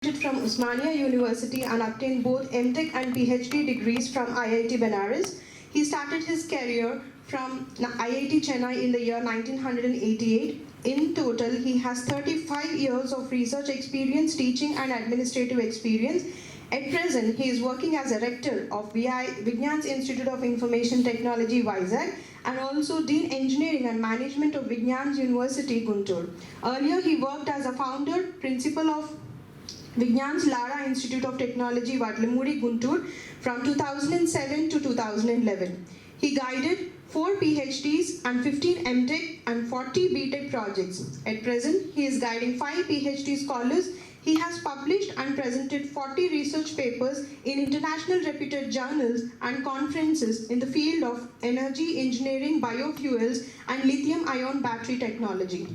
From Osmania University and obtained both MTech and PhD degrees from IIT Benares. He started his career from IIT Chennai in the year 1988. In total, he has 35 years of research experience, teaching and administrative experience. At present, he is working as a rector of Vignyan's Institute of Information Technology, Vizag, and also Dean Engineering and Management of Vignyan's University, Guntur. Earlier, he worked as a founder, principal of Vignyan's Lara Institute of Technology, Vadlamudi, Guntur, from 2007 to 2011. He guided 4 PhDs and 15 MTech and 40 BTech projects. At present, he is guiding 5 PhD scholars. He has published and presented 40 research papers in international reputed journals and conferences in the field of energy engineering, biofuels, and lithium-ion battery technology.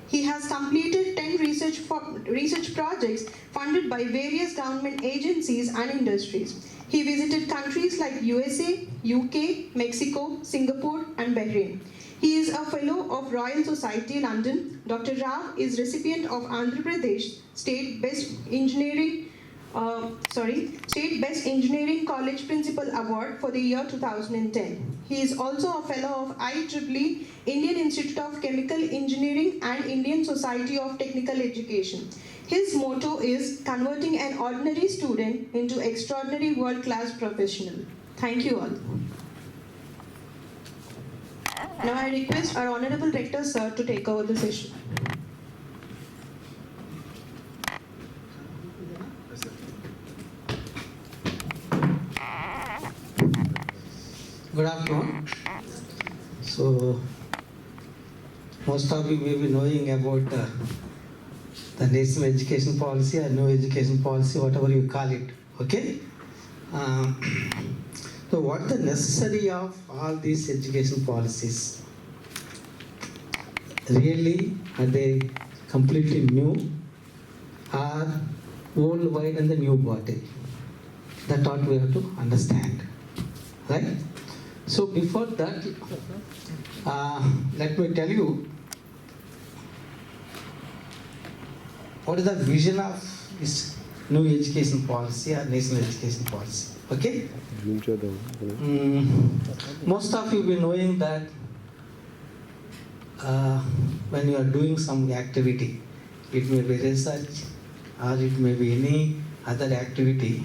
He has completed 10 research projects funded by various government agencies and industries. He visited countries like USA, UK, Mexico, Singapore, and Bahrain. He is a fellow of Royal Society, London. Dr. Rao is recipient of Andhra Pradesh State Best Engineering College Principal Award for the year 2010. He is also a fellow of IEEE, Indian Institute of Chemical Engineering, and Indian Society of Technical Education. His motto is converting an ordinary student into extraordinary world-class professional. Thank you all. Now I request our Honorable Rector, Sir, to take over the session. Good afternoon. So, most of you may be knowing about the national education policy or no education policy, whatever you call it. Okay? So, what the necessary of all these education policies? Really, are they completely new or old, wide, and the new bottle? That's what we have to understand. Right? So before that, let me tell you what is the vision of this new education policy or national education policy. Okay? Most of you will be knowing that when you are doing some activity, it may be research or it may be any other activity.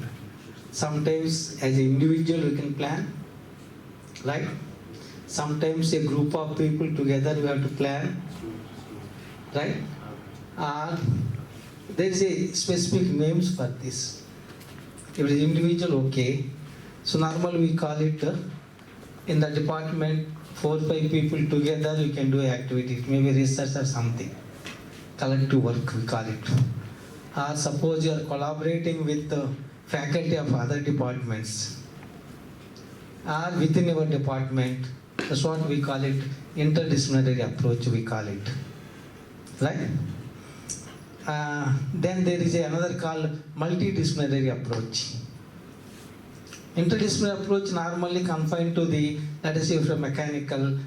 Sometimes as an individual you can plan, right? Sometimes a group of people together we have to plan, right? There is a specific names for this. If it is individual, okay. So normally we call it in the department 4-5 people together you can do activity. Maybe research or something. Collective work we call it. Or suppose you are collaborating with the faculty of other departments. Or within your department, that's what we call it, interdisciplinary approach we call it, right? Then there is another called multidisciplinary approach. Interdisciplinary approach normally confined to the, let us say, from mechanical,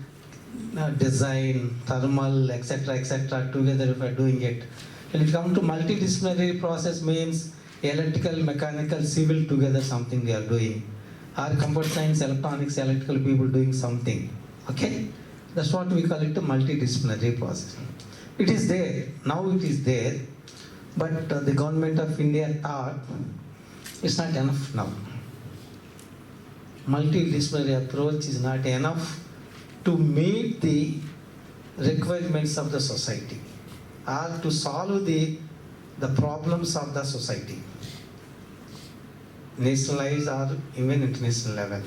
design, thermal, etc., together if we are doing it. When it comes to multidisciplinary process means electrical, mechanical, civil together something they are doing. Or computer science, electronics, electrical people doing something. Okay? That's what we call it a multidisciplinary process. It is there. Now it is there. But the government of India thought it's not enough now. Multidisciplinary approach is not enough to meet the requirements of the society or to solve the problems of the society, nationalized or even international level.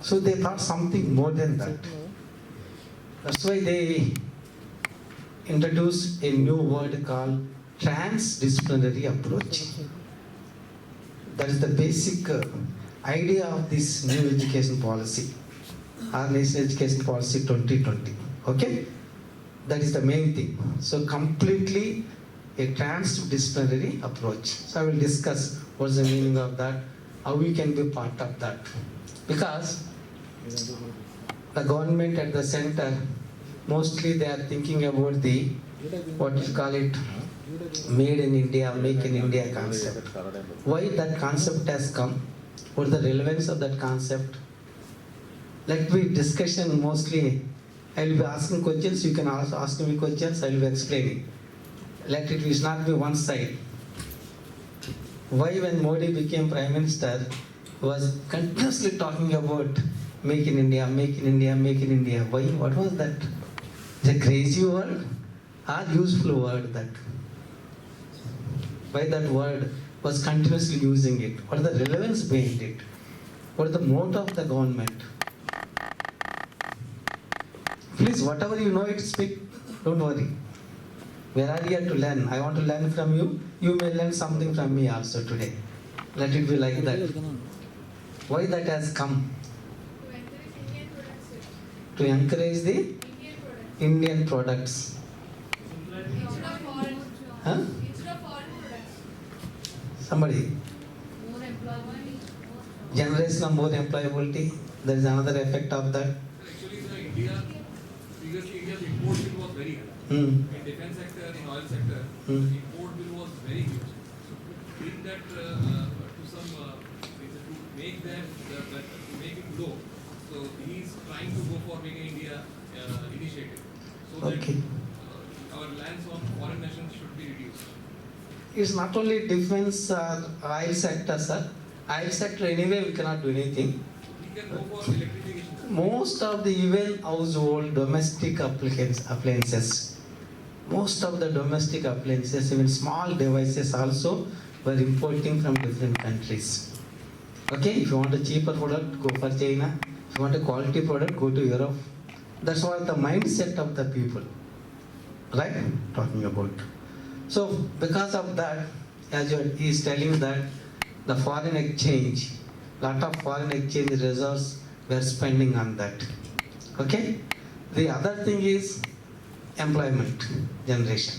So they thought something more than that. That's why they introduced a new word called transdisciplinary approach. That is the basic idea of this new education policy, our national education policy 2020. Okay? That is the main thing. So completely a transdisciplinary approach. So I will discuss what's the meaning of that, how we can be part of that. Because the government at the center, mostly they are thinking about the, what you call it, made in India, make in India concept. Why that concept has come? What is the relevance of that concept? Let me discussion mostly. I will be asking questions, you can also ask me questions, I will be explaining. Let it not be one side. Why when Modi became Prime Minister, he was continuously talking about make in India, make in India, make in India. Why? What was that? The crazy word or useful word that? Why that word was continuously using it? What is the relevance behind it? What is the motto of the government? Please, whatever you know it, speak. Don't worry. We are here to learn. I want to learn from you. You may learn something from me also today. Let it be like that. Why that has come? To encourage the Indian products. Huh? Somebody. Generation of more employability. There is another effect of that. Actually, previously India's import bill was very high. In defense sector, in oil sector, the import bill was very huge. So to bring that to some, to make that, to make it low. So he is trying to go for making India initiative, so that our lands on foreign nations should be reduced. It's not only defense or oil sector, sir. Oil sector anyway we cannot do anything. We can go for electrification. Most of the even household domestic appliances, most of the domestic appliances, even small devices also were importing from different countries. Okay, if you want a cheaper product, go for China. If you want a quality product, go to Europe. That's what the mindset of the people, right? Talking about. So because of that, as he is telling that the foreign exchange, lot of foreign exchange reserves were spending on that. Okay? The other thing is employment generation.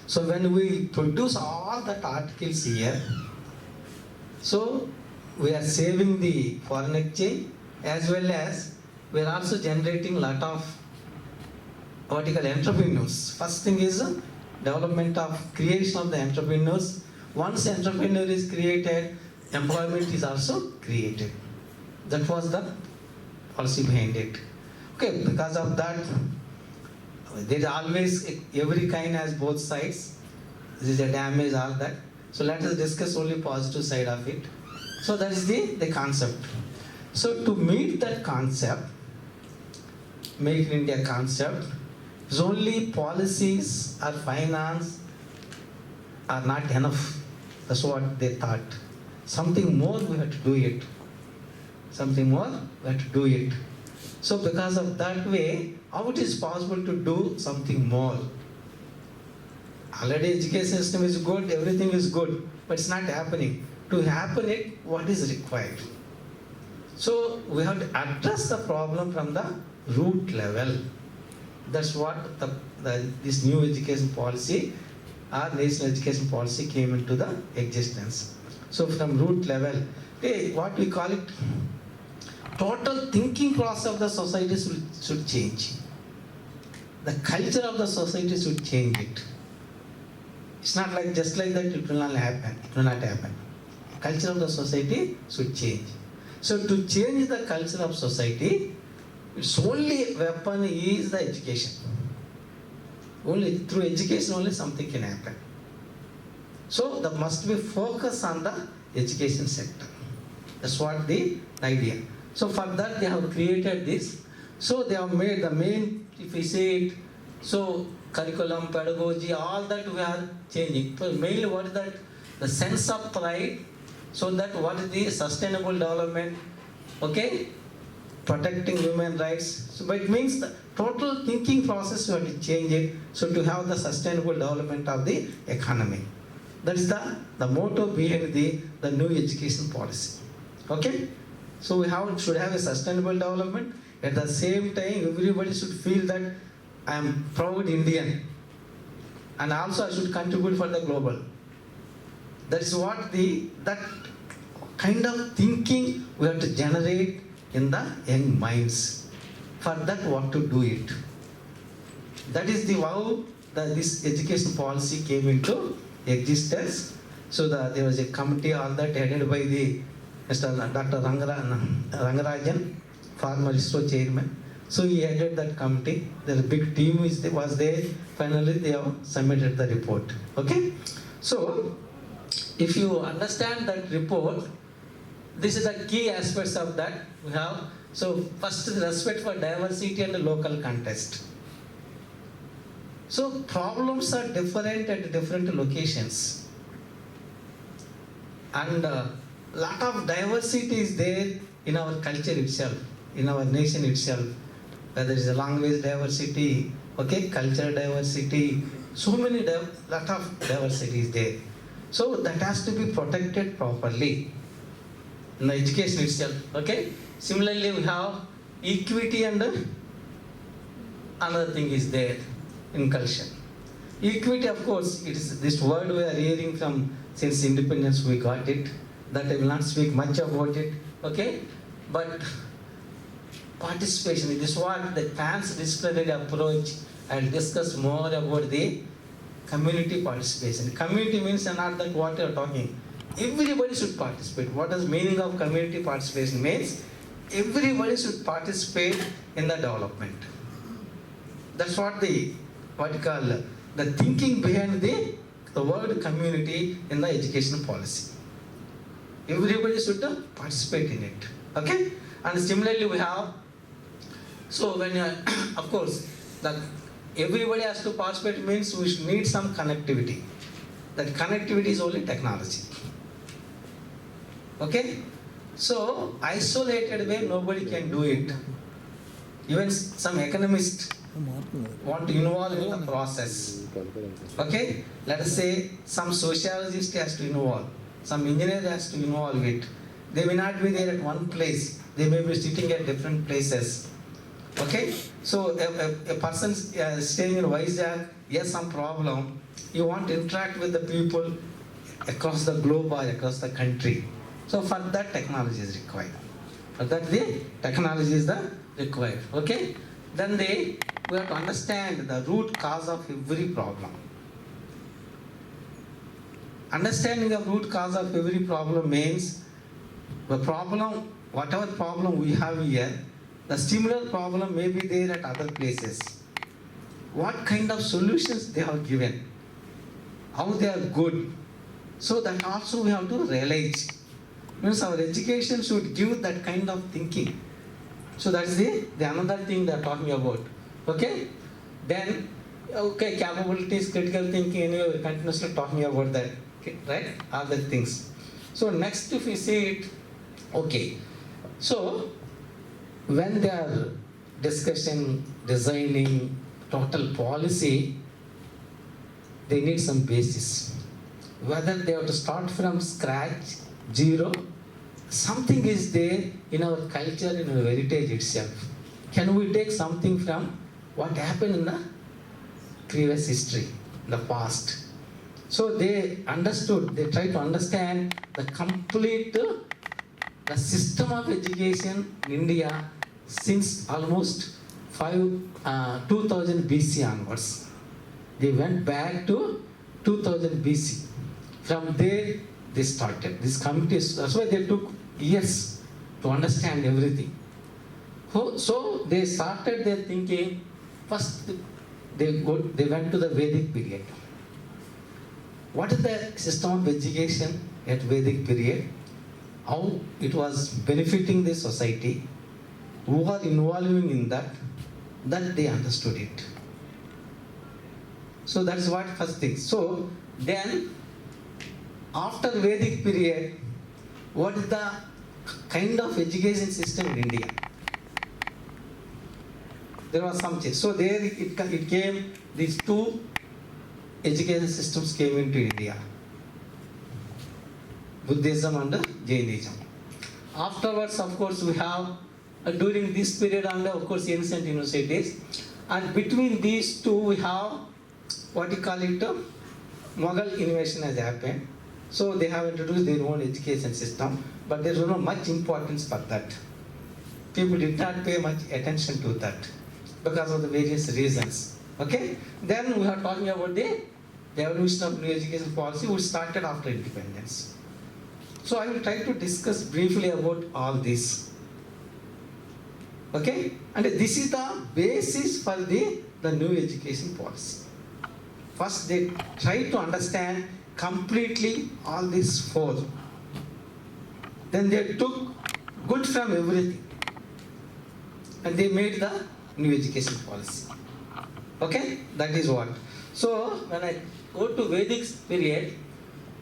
So when we produce all that articles here, so we are saving the foreign exchange as well as we are also generating lot of vertical entrepreneurs. First thing is development of creation of the entrepreneurs. Once entrepreneur is created, employment is also created. That was the policy behind it. Okay, because of that, there is always, every kind has both sides. This is a damage, all that. So let us discuss only positive side of it. So that is the concept. So to meet that concept, Make in India concept, is only policies or finance are not enough. That's what they thought. Something more we have to do it. Something more we have to do it. So because of that way, how it is possible to do something more? Already education system is good, everything is good, but it's not happening. To happen it, what is required? So we have to address the problem from the root level. That's what this new education policy, our national education policy came into the existence. So from root level, what we call it, total thinking process of the society should change. The culture of the society should change it. It's not like just like that it will not happen. It will not happen. Culture of the society should change. So to change the culture of society, its only weapon is the education. Only through education only something can happen. So there must be focus on the education sector. That's what the idea. So for that they have created this. So they have made the main, if we say it, so curriculum, pedagogy, all that we are changing. So mainly what is that? The sense of pride, so that what is the sustainable development, okay? Protecting human rights. So but it means the total thinking process we have to change it, so to have the sustainable development of the economy. That is the motto behind the new education policy. Okay? So we should have a sustainable development. At the same time, everybody should feel that I am proud Indian, and also I should contribute for the global. That is what that kind of thinking we have to generate in the young minds. For that, what to do it. That is the how this education policy came into existence. So there was a committee, all that headed by the Mr. Dr. Rangarajan, former ISRO chairman. So he headed that committee. The big team was there. Finally, they have submitted the report. Okay. So if you understand that report, this is the key aspects of that we have. So first, respect for diversity and local context. So problems are different at different locations, and lot of diversity is there in our culture itself, in our nation itself. Whether it's a language diversity, okay, cultural diversity, so many lot of diversity is there. So that has to be protected properly in the education itself. Okay. Similarly, we have equity, and another thing is there in culture. Equity, of course, it is this word we are hearing from since independence we got it. That I will not speak much about it. Okay, but participation, this is what the transdisciplinary approach. I will discuss more about the community participation. Community means not that what you are talking. Everybody should participate. What does meaning of community participation means? Everybody should participate in the development. That's what you call the thinking behind the word community in the education policy. Everybody should participate in it. Okay? And similarly we have, so when of course, that everybody has to participate means we should need some connectivity. That connectivity is only technology. Okay? So isolated way nobody can do it. Even some economists want to involve in the process. Okay? Let us say some sociologist has to involve, some engineer has to involve it. They may not be there at one place. They may be sitting at different places. Okay? So a person staying in Vizag, has some problem. You want to interact with the people across the globe or across the country. So for that technology is required. For that the technology is the required. Okay? Then we have to understand the root cause of every problem. Understanding the root cause of every problem means the problem, whatever problem we have here, the similar problem may be there at other places. What kind of solutions they have given, how they are good. So that also we have to realize. Means our education should give that kind of thinking. So that is the another thing they are talking about. Okay? Then, okay, capabilities, critical thinking, anyway, we are continuously talking about that. Okay, right? Other things. So next if we see it, okay. So when they are discussing, designing total policy, they need some basis. Whether they have to start from scratch, zero, something is there in our culture, in our heritage itself. Can we take something from what happened in the previous history, the past? So they understood, they tried to understand the complete the system of education in India since almost 2000 BC onwards. They went back to 2000 BC. From there, they started. These committees, that's why they took years to understand everything. So they started their thinking. First, they went to the Vedic period. What is the system of education at Vedic period? How it was benefiting the society? Who are involving in that? That they understood it. So that's what first thing. So then, after Vedic period, what is the kind of education system in India? There was some change. So there it came, these two education systems came into India. Buddhism and Jainism. Afterwards, of course, we have, during this period, and of course, ancient universities. And between these two, we have, what you call it, Mughal invasion has happened. So they have introduced their own education system, but there is not much importance for that. People did not pay much attention to that because of the various reasons. Okay? Then we are talking about the evolution of new education policy, which started after independence. So I will try to discuss briefly about all this. Okay? And this is the basis for the new education policy. First, they try to understand completely all these four. Then they took good from everything and they made the new education policy. Okay? That is what. So, when I go to Vedic period,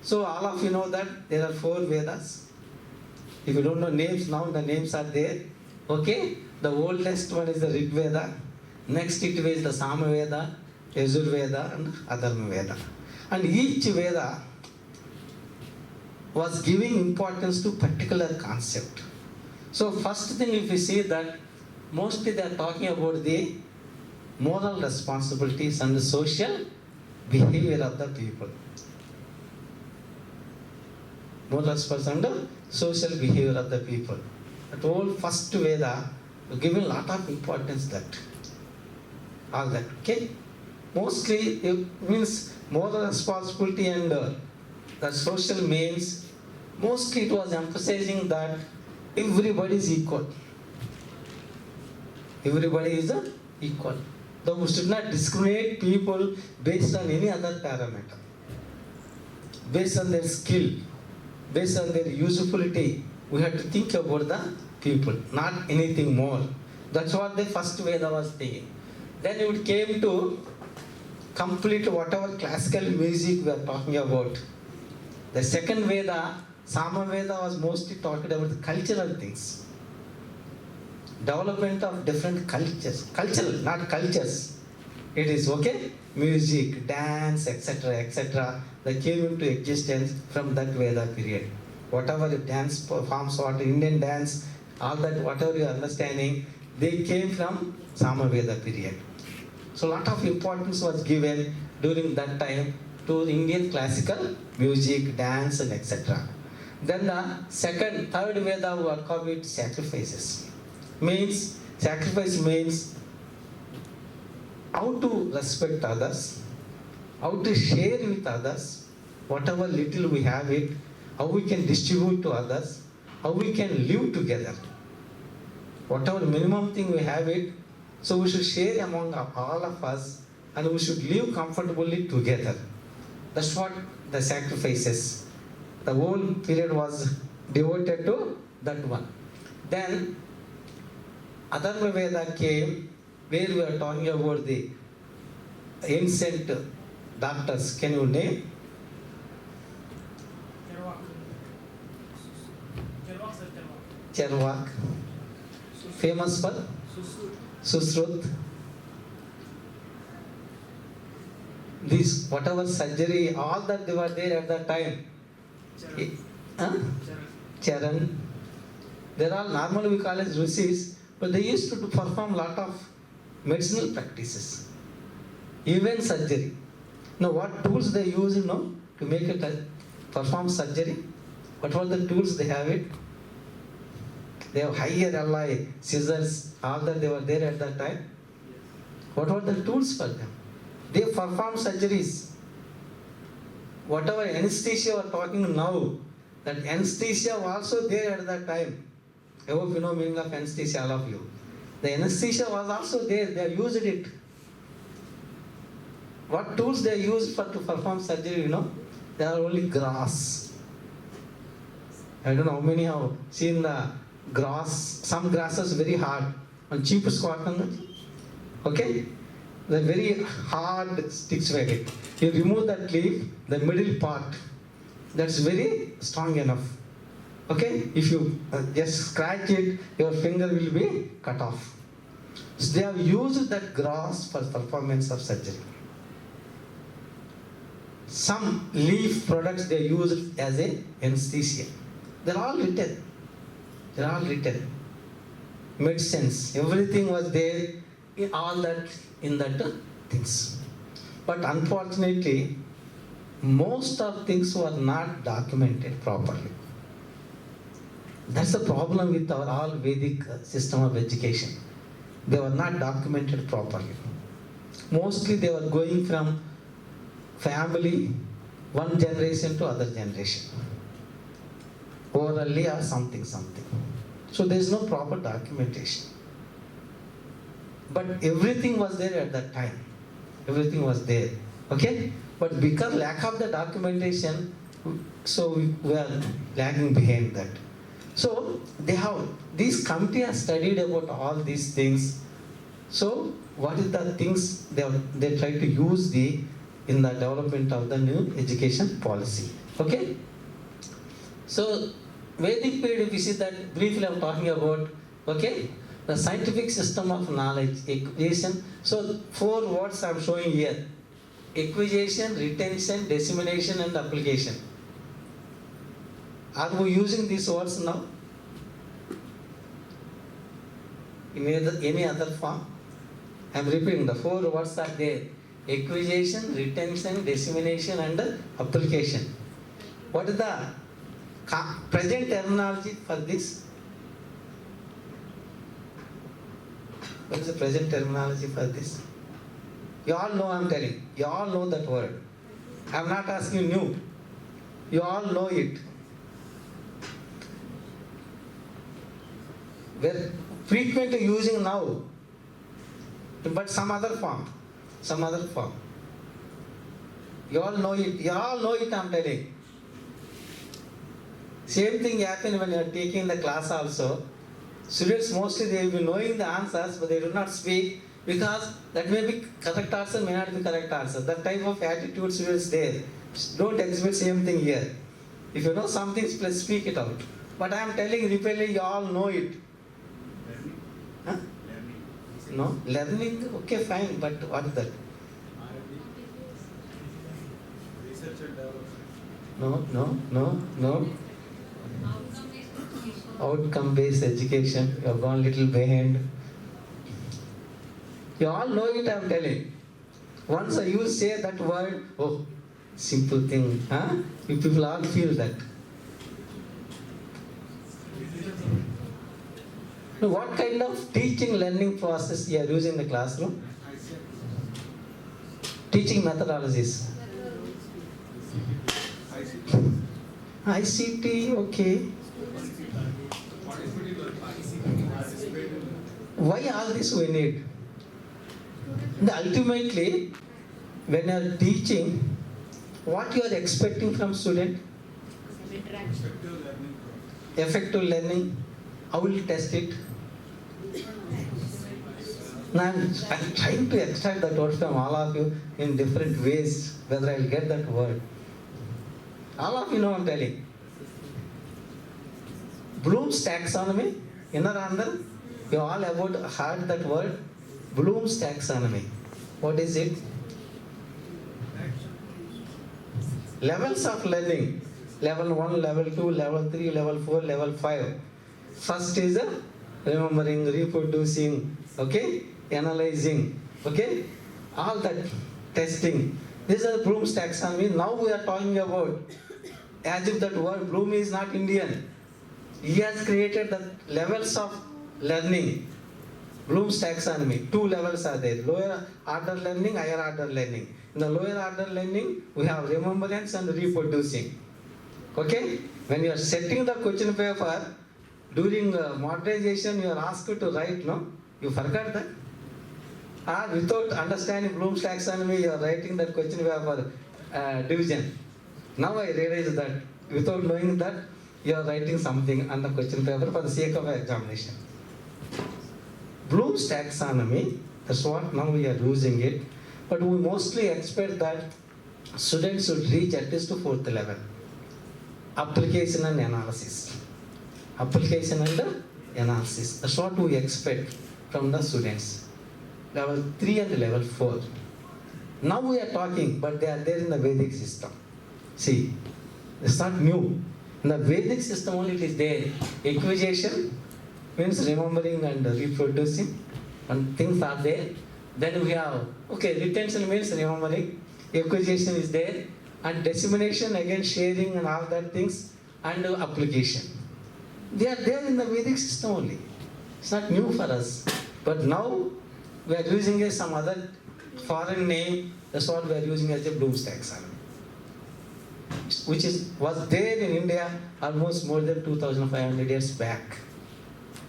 so all of you know that there are 4 Vedas. If you don't know names now, the names are there. Okay? The oldest one is the Rig Veda. Next it is the Sama Veda, Yajur Veda and Adharma Veda. And each Veda was giving importance to particular concept. So first thing, if you see that mostly they are talking about the moral responsibilities and the social behavior of the people. Moral responsibility and the social behavior of the people. That whole first Veda given a lot of importance that. All that. Okay? Mostly it means moral responsibility and the social means, mostly it was emphasizing that everybody is equal. Everybody is equal. Though we should not discriminate people based on any other parameter. Based on their skill, based on their usability, we have to think about the people, not anything more. That's what the first Veda was thinking. Then it came to complete whatever classical music we are talking about. The second Veda, Sama Veda, was mostly talking about the cultural things. Development of different cultures. Cultural, not cultures. It is okay? Music, dance, etc., etc. that came into existence from that Veda period. Whatever the dance forms, what Indian dance, all that, whatever you are understanding, they came from Sama Veda period. So a lot of importance was given during that time to Indian classical music, dance, and etc. Then the third Veda we are calling it sacrifices. Sacrifice means how to respect others, how to share with others, whatever little we have it, how we can distribute to others, how we can live together. Whatever minimum thing we have it, so we should share among all of us and we should live comfortably together. That's what the sacrifices. The whole period was devoted to that one. Then Adharma Veda came, where we are talking about the ancient doctors. Can you name? Charvak. Famous for? Susrut. This, whatever surgery, all that they were there at that time. Charan. They are all normally we call as rishis, but they used to perform lot of medicinal practices, even surgery. Now, what tools they use, to make it perform surgery? What were the tools they have it? They have higher alloy, scissors, all that they were there at that time. What were the tools for them? They perform surgeries. Whatever anesthesia we are talking now, that anesthesia was also there at that time. I hope you know meaning of anesthesia, all of you. The anesthesia was also there, they used it. What tools they used to perform surgery, They are only grass. I don't know how many have seen the grass. Some grasses very hard. On cheapest cotton, okay? The very hard sticks were it. You remove that leaf, the middle part, that's very strong enough. Okay? If you just scratch it, your finger will be cut off. So they have used that grass for performance of surgery. Some leaf products they use as a anesthesia. They're all written. They're all written. Medicines, everything was there, all that in that things. But unfortunately, most of things were not documented properly. That's the problem with our all Vedic system of education. They were not documented properly. Mostly they were going from family, one generation to other generation. Orally or something. So there is no proper documentation. But everything was there at that time. Everything was there. Okay? But because lack of the documentation, so we are lagging behind that. So this committee has studied about all these things. So what is the things they try to use in the development of the new education policy. Okay? So Vedic period, if you see that briefly I'm talking about, okay? The scientific system of knowledge, acquisition. So 4 words I'm showing here. Acquisition, retention, dissemination and application. Are we using these words now? In any other form? I am repeating, the 4 words are there. Acquisition, retention, dissemination and application. What is the present terminology for this? What is the present terminology for this? You all know I am telling. You all know that word. I am not asking you. You all know it. We are frequently using now, but some other form. You all know it. You all know it, I am telling. Same thing happens when you are taking the class also. Students mostly they will be knowing the answers, but they do not speak because that may be correct answer, may not be correct answer. That type of attitude students there. Don't exhibit same thing here. If you know something, please speak it out. But I am telling repeatedly, you all know it. Huh? No? Learning? Okay, fine, but what is that? No. Outcome-based education. You have gone little behind. You all know it, I am telling. Once you say that word, oh, simple thing. Huh? You people all feel that. Now, what kind of teaching learning process you are using in the classroom? Teaching methodologies. ICT, okay. Why all this we need? Ultimately, when you are teaching, what you are expecting from student? Effective learning. How will you test it? Now I'm trying to extract that word from all of you in different ways, whether I will get that word. All of you know I'm telling. Bloom's taxonomy, inner under, you all about heard that word. Bloom's taxonomy. What is it? Levels of learning. Level 1, level 2, level 3, level 4, level 5. First is remembering, reproducing, okay, analyzing, okay, all that testing. This is Bloom's taxonomy. Now we are talking about, as if that word Bloom is not Indian. He has created the levels of learning. Bloom's taxonomy. 2 levels are there. Lower order learning, higher order learning. In the lower order learning, we have remembrance and reproducing. Okay? When you are setting the question paper, during modernization, you are asked to write, no? You forgot that? Or without understanding Bloom's taxonomy, you are writing that question paper division. Now I realize that without knowing that, you are writing something on the question paper for the sake of examination. Bloom's taxonomy, that's what now we are using it, but we mostly expect that students should reach at least to 4th level. Application and analysis. Application and analysis. That's what we expect from the students. Level 3 and level 4. Now we are talking, but they are there in the Vedic system. See, it's not new. In the Vedic system only it is there. Acquisition means remembering and reproducing, and things are there. Then we have, okay, retention means remembering, acquisition is there, and dissemination, again sharing and all that things, and application. They are there in the Vedic system only. It's not new for us. But now we are using some other foreign name, that's what we are using as a Bloom's taxonomy, which was there in India almost more than 2,500 years back.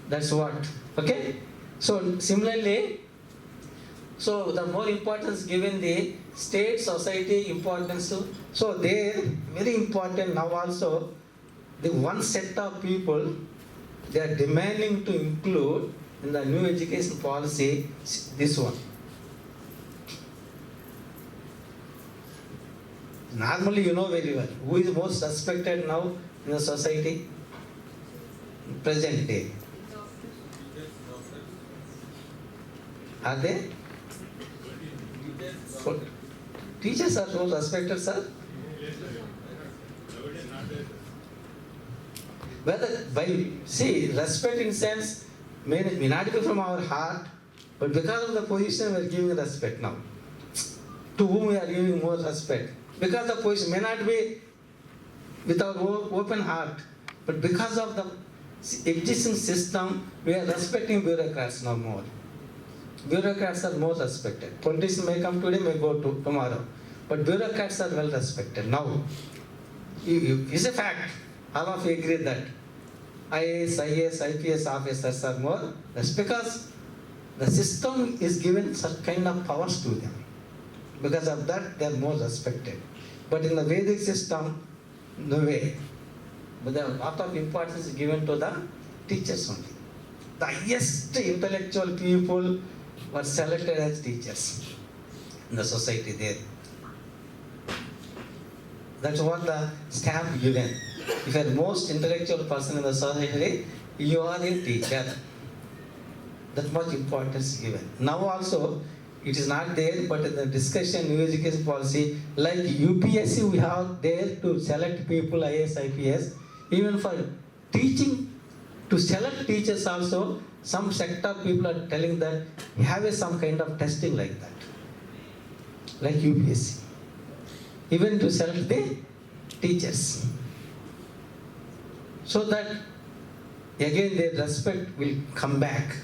That's what. Okay? So similarly, so the more importance given the state, society importance. So they very important now also. The one set of people they are demanding to include in the new education policy this one. Normally you know very well who is most respected now in the society present day. Are they? Teachers are most respected, sir. Whether by respect in sense may not be from our heart, but because of the position we are giving respect now. To whom we are giving more respect? Because the position may not be with our open heart, but because of the existing system, we are respecting bureaucrats now more. Bureaucrats are more respected. Politicians may come today, may go tomorrow, but bureaucrats are well respected now. It's a fact. All of you agree that IAS, IPS officers are more. That's because the system is given such kind of powers to them. Because of that, they are more respected. But in the Vedic system, no way. But there are a lot of importance given to the teachers only. The highest intellectual people were selected as teachers in the society there. That's what the stamp given. If you are the most intellectual person in the society, you are a teacher. That much importance given. Now also, it is not there, but in the discussion, new education policy, like UPSC, we have there to select people, IAS, IPS. Even for teaching, to select teachers also, some sector people are telling that you have some kind of testing like that, like UPSC. Even to select the teachers. So that again their respect will come back.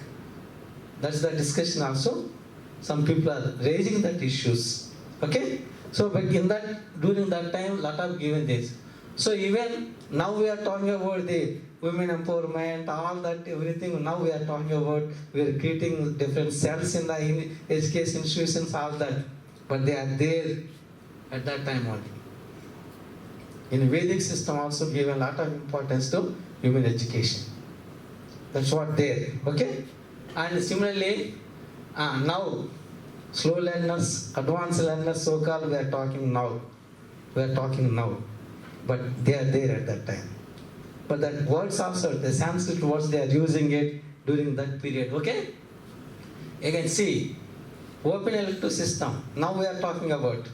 That's the discussion also. Some people are raising that issues. Okay? So but in that during that time lot of given this. So even now we are talking about the women empowerment, all that everything. Now we are talking about we are creating different cells in the education institutions, all that. But they are there at that time only. In Vedic system also given a lot of importance to human education. That's what there. Okay? And similarly, now slow learners, advanced learners, so-called we are talking now. We are talking now. But they are there at that time. But that words also, the Sanskrit words, they are using it during that period. Okay? Again, see, open elective system. Now we are talking about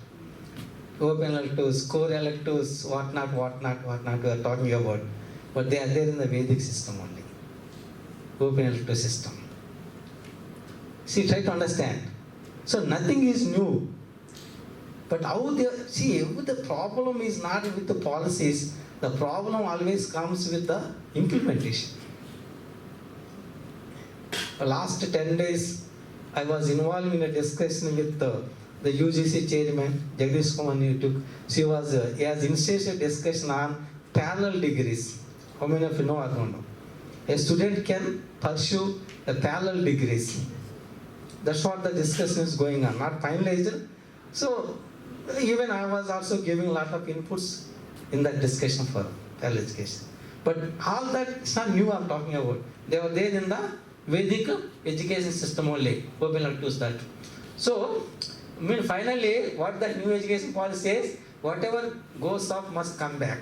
open electives, core electives, whatnot, we are talking about. But they are there in the Vedic system only. Open elective system. See, try to understand. So nothing is new. But how they see, the problem is not with the policies. The problem always comes with the implementation. The last 10 days, I was involved in a discussion with the UGC chairman, Jagdish Kumar. He has initiated a discussion on parallel degrees. How many of you know? I don't know. A student can pursue a parallel degrees. That's what the discussion is going on, not finalized. So, even I was also giving a lot of inputs in that discussion for parallel education. But all that is not new I'm talking about. They were there in the Vedic education system only. Open electives that. So, finally, what the new education policy says, whatever goes off must come back.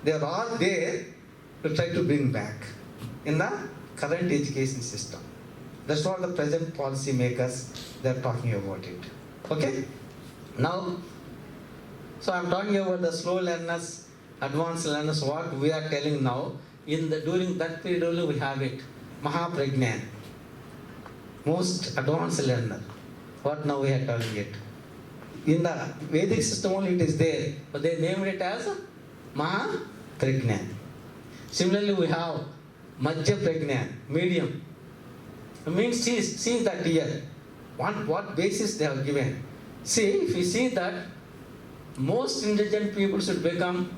They are all there to try to bring back in the current education system. That's what the present policy makers, they are talking about it. Okay? Now, so I'm talking about the slow learners, advanced learners, what we are telling now. During that period only we have it. Mahaprajnan, most advanced learner. What now we are telling it. In the Vedic system only it is there, but they named it as Mahaprajnan. Similarly, we have Madhya Prajnan, medium. It means she is that year. on what basis they have given. See, if you see that most intelligent people should become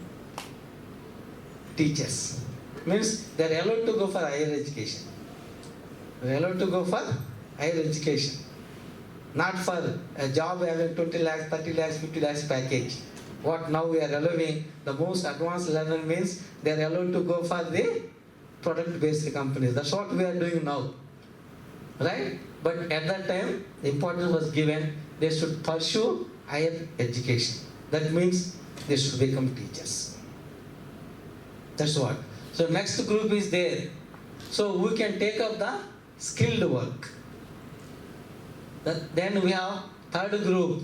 teachers, means they are allowed to go for higher education. They are allowed to go for higher education, not for a job having 20 lakhs, 30 lakhs, 50 lakhs package. What now we are allowing, the most advanced learner means they are allowed to go for the product-based companies. That's what we are doing now, right? But at that time, the importance was given, they should pursue higher education. That means they should become teachers. That's what. So next group is there. So we can take up the skilled work. Then we have third group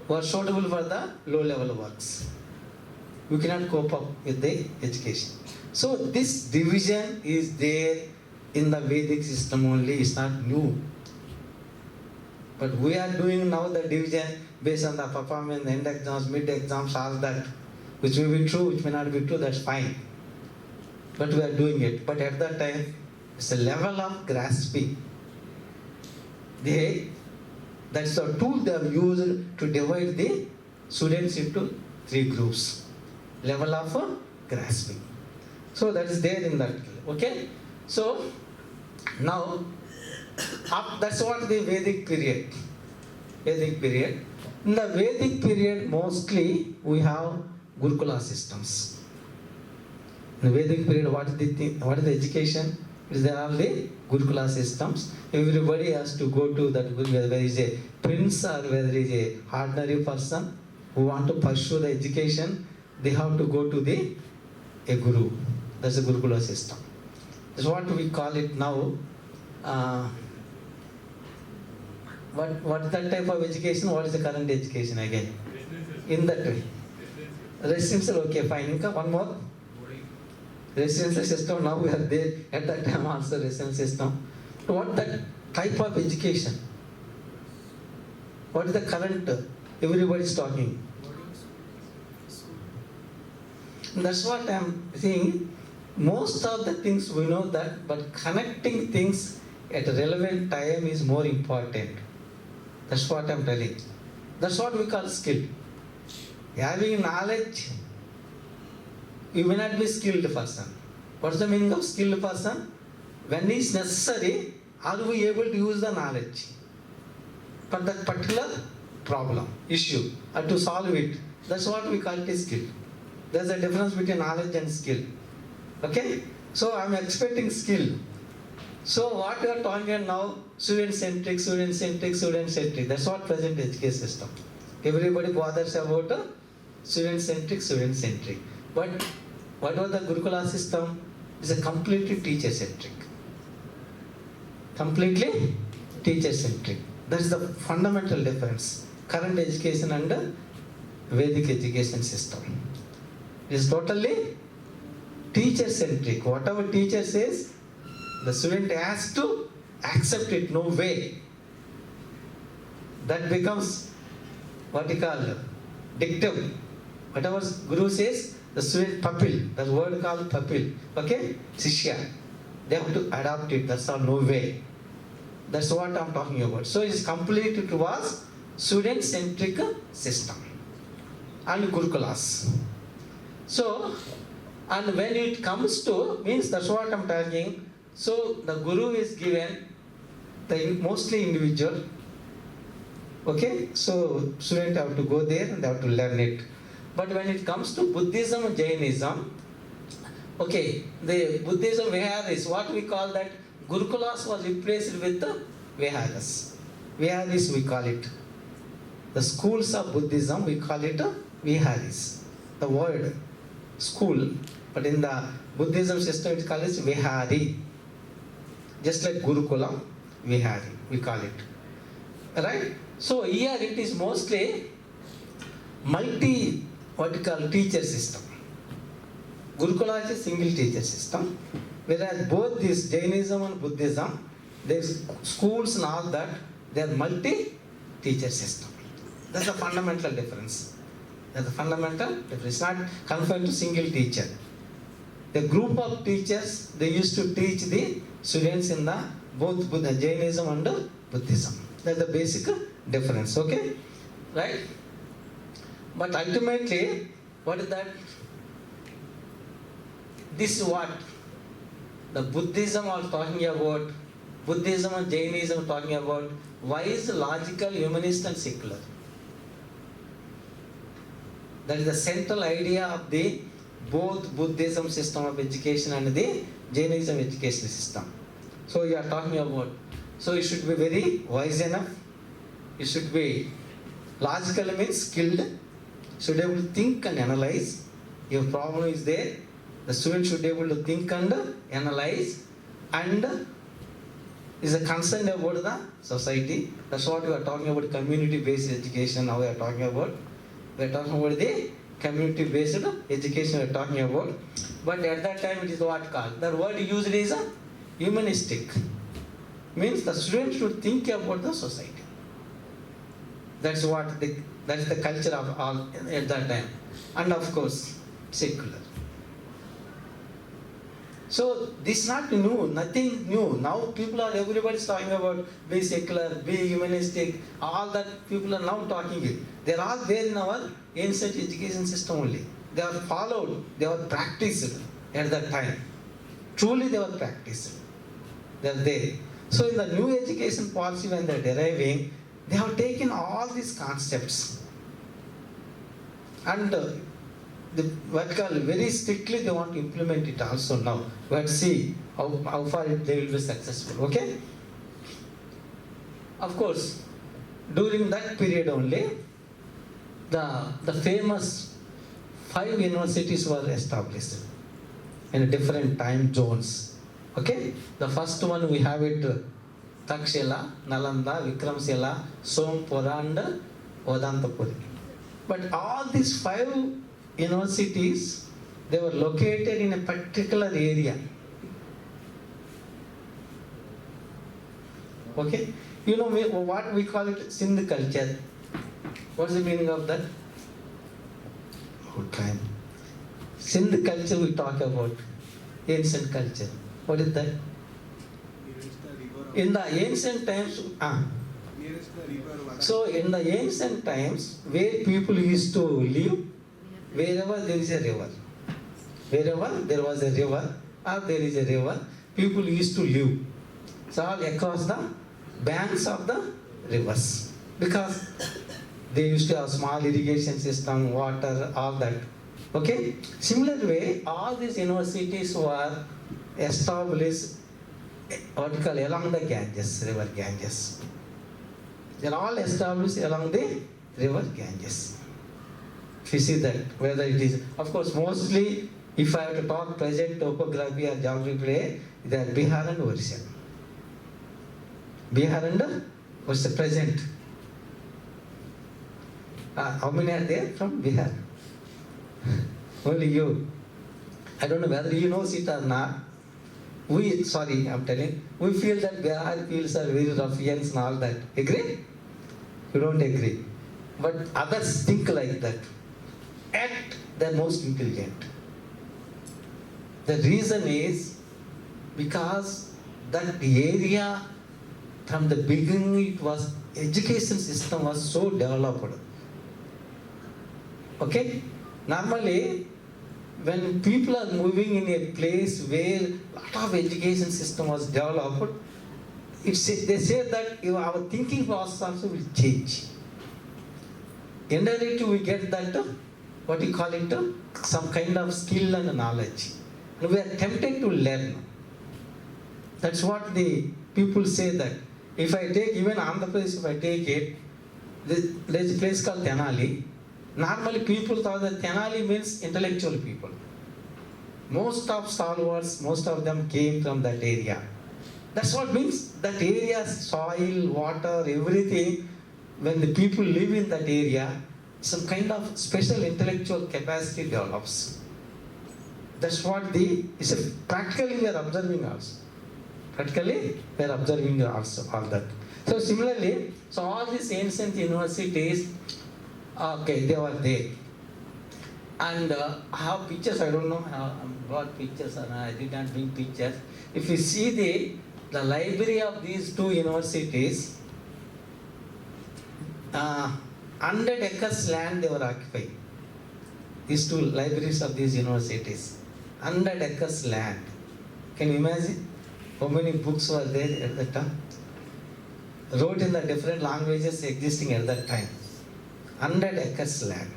who are suitable for the low level works. We cannot cope up with the education. So this division is there in the Vedic system only, it's not new. But we are doing now the division based on the performance, end exams, mid exams, all that, which may be true, which may not be true, that's fine. But we are doing it. But at that time, it's a level of grasping. That's the tool they have used to divide the students into 3 groups. Level of grasping. So that is there in that. Okay? So now, that's what the Vedic period. Vedic period. In the Vedic period, mostly we have Gurukula systems. In the Vedic period, what is the education? There are the Gurukula systems. Everybody has to go to that, whether it is a prince or whether it is a ordinary person who want to pursue the education, they have to go to a guru. That's the Gurukula system. That's what we call it now. What is that type of education? What is the current education again? In that way. Residential, okay, fine. One more. Residential system, now we are there. At that time also residential system. What that type of education? What is the current? Everybody is talking. That's what I am saying. Most of the things we know that, but connecting things at a relevant time is more important. That's what I am telling. That's what we call skill. Having knowledge, you may not be skilled person. What's the meaning of skilled person? When it's necessary, are we able to use the knowledge for that particular problem, issue, or to solve it? That's what we call it skill. There's a difference between knowledge and skill. Okay? So I'm expecting skill. So what you are talking now, student-centric, student-centric, student-centric. That's what present education system. Everybody bothers about student-centric, student-centric. But what was the Gurukula system? It's a completely teacher-centric. Completely teacher-centric. That is the fundamental difference. Current education and Vedic education system. It is totally teacher-centric. Whatever teacher says, the student has to accept it, no way. That becomes what you call dictum. Whatever Guru says, the student papil, the word called papil, okay? Shishya. They have to adopt it, that's all, no way. That's what I'm talking about. So it's complete, it was student-centric system and Gurukulas. So, and when it comes to, means that's what I'm talking, so the Guru is given, mostly individual, okay? So students have to go there and they have to learn it. But when it comes to Buddhism and Jainism, okay, the Buddhism Viharis, what we call that, Gurukulas was replaced with the Viharas. Viharis we call it. The schools of Buddhism, we call it Viharis. The word school, but in the Buddhism system it called it Vihari. Just like Gurukula, Vihari, we call it. Right? So here it is mostly teacher system. Gurukula is a single teacher system, whereas both this Jainism and Buddhism, their schools and all that, they are multi-teacher system. That's the fundamental difference. That's the fundamental difference. It's not confined to single teacher. The group of teachers, they used to teach the students in the both Jainism and Buddhism. That's the basic difference, okay? Right? But ultimately, what is that? This is what the Buddhism are talking about, Buddhism and Jainism are talking about. Why is logical, humanist and secular? That is the central idea of the both Buddhism system of education and the Jainism education system. So you are talking about, so you should be very wise enough, you should be logical means skilled, should be able to think and analyze. Your problem is there, the student should be able to think and analyze and is a concern about the society. That's what we are talking about, community-based education. Now we are talking about the community-based education we are talking about. But at that time it is what called, the word used is a humanistic. Means the student should think about the society. That's the culture of all at that time. And of course, secular. So this is not new, nothing new. Now everybody is talking about be secular, be humanistic, all that people are now talking it. They are all there in our ancient education system only. They are followed, they are practiced at that time. Truly they were practiced. They are there. So in the new education policy when they are deriving, they have taken all these concepts and very strictly they want to implement it also now. Let's see how far they will be successful. Okay? Of course, during that period only, the famous 5 universities were established in different time zones. Okay? The first one we have it Takshila, Nalanda, Vikramshila, Sompura and Vedantapuri. But all these 5 universities, they were located in a particular area. Okay? You know what we call it Sindh culture. What's the meaning of that? Good time. Sindh culture we talk about. Ancient culture. What is that? In the ancient times, so in the ancient times, where people used to live, wherever there is a river, wherever there was a river or there is a river, people used to live. So all across the banks of the rivers, because they used to have small irrigation system, water, all that. Okay? Similar way, all these universities were established along the Ganges, river Ganges. They are all established along the river Ganges. If you see that, whether it is, of course, mostly, if I have to talk present topography or geography today, they are Bihar and Orissa. Bihar and Orissa present. How many are there from Bihar? Only you. I don't know whether you know it or not. We feel that Bihar fields are very ruffians and all that. Agree? You don't agree. But others think like that. At the most intelligent. The reason is because that area from the beginning it was education system was so developed. Okay? Normally, when people are moving in a place where a lot of education system was developed, they say that our thinking process also will change. Indirectly we get that, what you call it, some kind of skill and knowledge. And we are tempted to learn. That's what the people say that. If I take even Andhra Pradesh, if I take it, there's a place called Tenali. Normally people thought that Tenali means intellectual people. Most of stalwarts, most of them came from that area. That's what means that area, soil, water, everything, when the people live in that area, some kind of special intellectual capacity develops. That's what it's practically we are observing also. Practically we are observing also all that. So similarly, so all these ancient universities, okay, they were there. And I have pictures, I don't know, I brought pictures and I did not bring pictures. If you see the library of these two universities, 100 acres land they were occupying. These two libraries of these universities, 100 acres land. Can you imagine how many books were there at that time? Wrote in the different languages existing at that time. 100 acres land.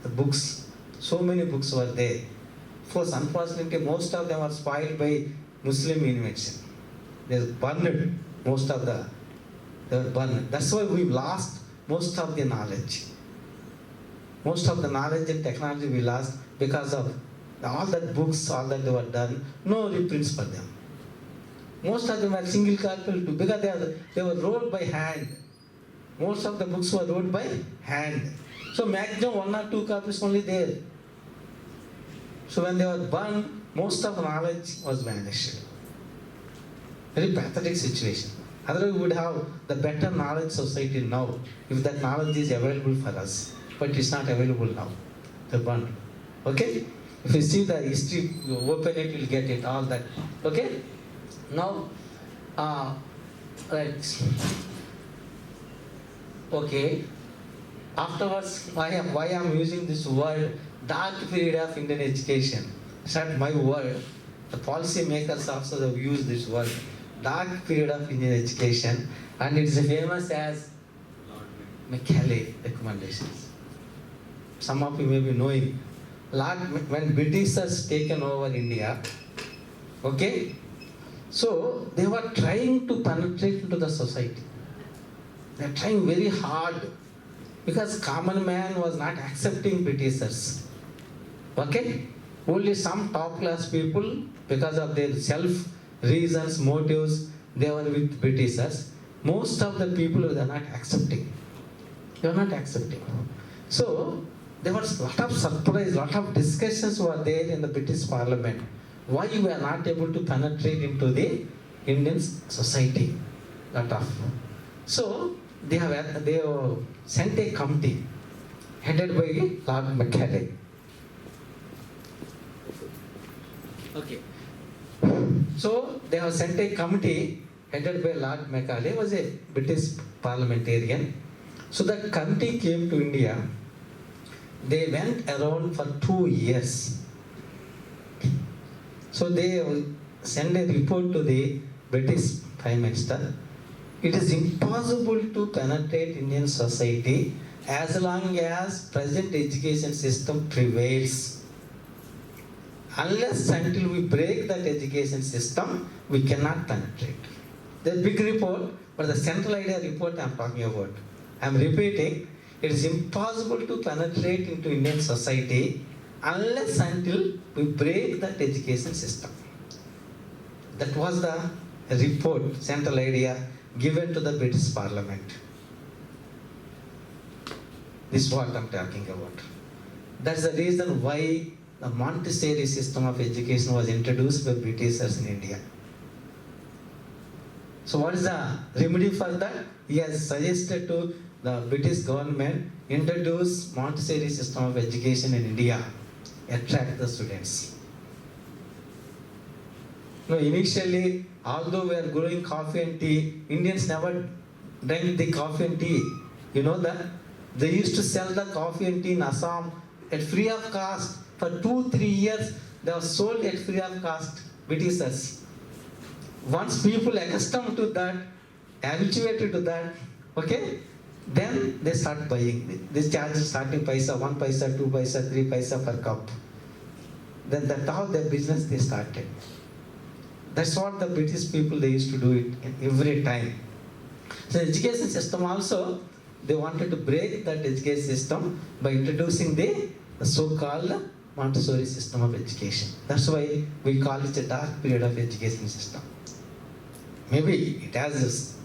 The books, so many books were there. Of course, unfortunately, most of them were spoiled by Muslim invention. They were burned, they were burned. That's why we lost most of the knowledge. Most of the knowledge and technology we lost because of all that books, all that they were done, no reprints for them. Most of them were single copy too, because they were wrote by hand. Most of the books were wrote by hand. So maximum 1 or 2 copies only there. So when they were burned, most of the knowledge was vanished. Very pathetic situation. Otherwise we would have the better knowledge society now, if that knowledge is available for us. But it's not available now. They're burned. Okay? If you see the history, you open it, you'll get it, all that. Okay? Now, right. Okay. Afterwards, why I'm using this word, dark period of Indian education. It's not my word. The policy makers also have used this word, dark period of Indian education, and it is famous as Macaulay recommendations. Some of you may be knowing. When Britishers taken over India, okay, so they were trying to penetrate into the society. They are trying very hard because common man was not accepting Britishers. Okay, only some top class people, because of their self reasons, motives, they were with Britishers. Most of the people were not accepting. They were not accepting. So there was a lot of surprise, lot of discussions were there in the British Parliament. Why we are not able to penetrate into the Indian society? Lot of. So they have sent a committee headed by Lord Macaulay. Okay. So they have sent a committee headed by Lord Macaulay, was a British parliamentarian. So the committee came to India. They went around for 2 years. So they sent a report to the British Prime Minister. It is impossible to penetrate Indian society as long as present education system prevails. Unless until we break that education system, we cannot penetrate. The big report, but the central idea report I am talking about. I am repeating, it is impossible to penetrate into Indian society unless until we break that education system. That was the report, central idea given to the British Parliament. This is what I am talking about. That's the reason why the Montessori system of education was introduced by Britishers in India. So what is the remedy for that? He has suggested to the British government introduce Montessori system of education in India, attract the students. No, initially, although we are growing coffee and tea, Indians never drank the coffee and tea. You know that? They used to sell the coffee and tea in Assam at free of cost. For 2-3 years, they were sold at free of cost, Britishers. Once people accustomed to that, habituated to that, okay, then they start buying. This charge is starting paisa, 1 paisa, 2 paisa, 3 paisa per cup. Then that's how their business they started. That's what the British people, they used to do it every time. So the education system also, they wanted to break that education system by introducing the so-called Montessori system of education. That's why we call it a dark period of education system. Maybe it has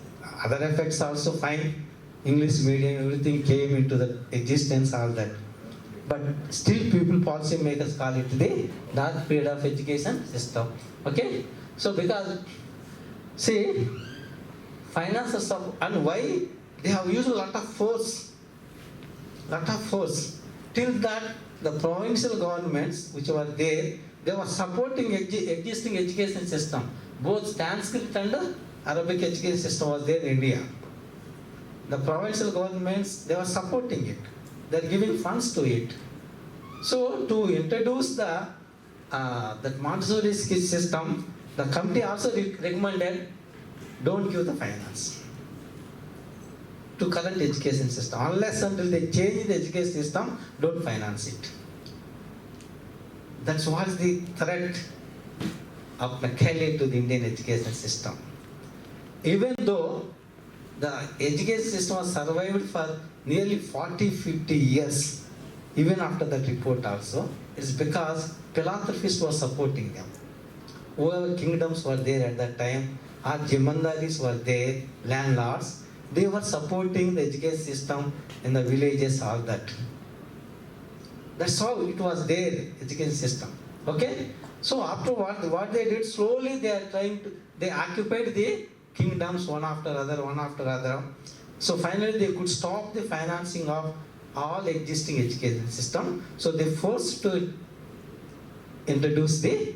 other effects also, fine. English medium, everything came into the existence, all that. But still people, policy makers call it the dark period of education system. Okay? So because, see, finances of, and why they have used a lot of force. Till that the provincial governments which were there, they were supporting existing education system. both Sanskrit and Arabic education system was there in India. The provincial governments, they were supporting it. They are giving funds to it. So to introduce that Montessori system, the committee also recommended don't give the finance to current education system. Unless until they change the education system, don't finance it. That's what the threat of Macaulay to the Indian education system. Even though the education system was survived for nearly 40-50 years, even after that report also, it's because philanthropists were supporting them. Whoever kingdoms were there at that time, our Jimandaris were there, landlords, they were supporting the education system in the villages, all that. That's how it was there, education system. Okay? So after what they did, slowly they occupied the kingdoms one after other. So finally they could stop the financing of all existing education system. So they forced to introduce the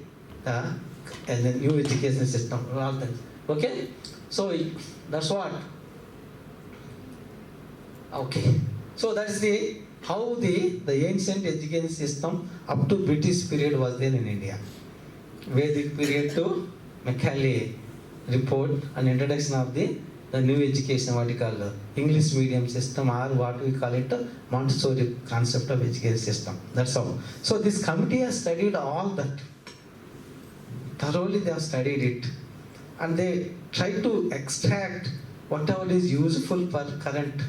new education system. Okay? So that's what. Okay. So that's how the ancient education system up to British period was there in India. Vedic period to Macaulay report and introduction of the new education, what we call English medium system, or what we call it Montessori concept of education system. That's all. So this committee has studied all that. Thoroughly they have studied it. And they try to extract whatever is useful for current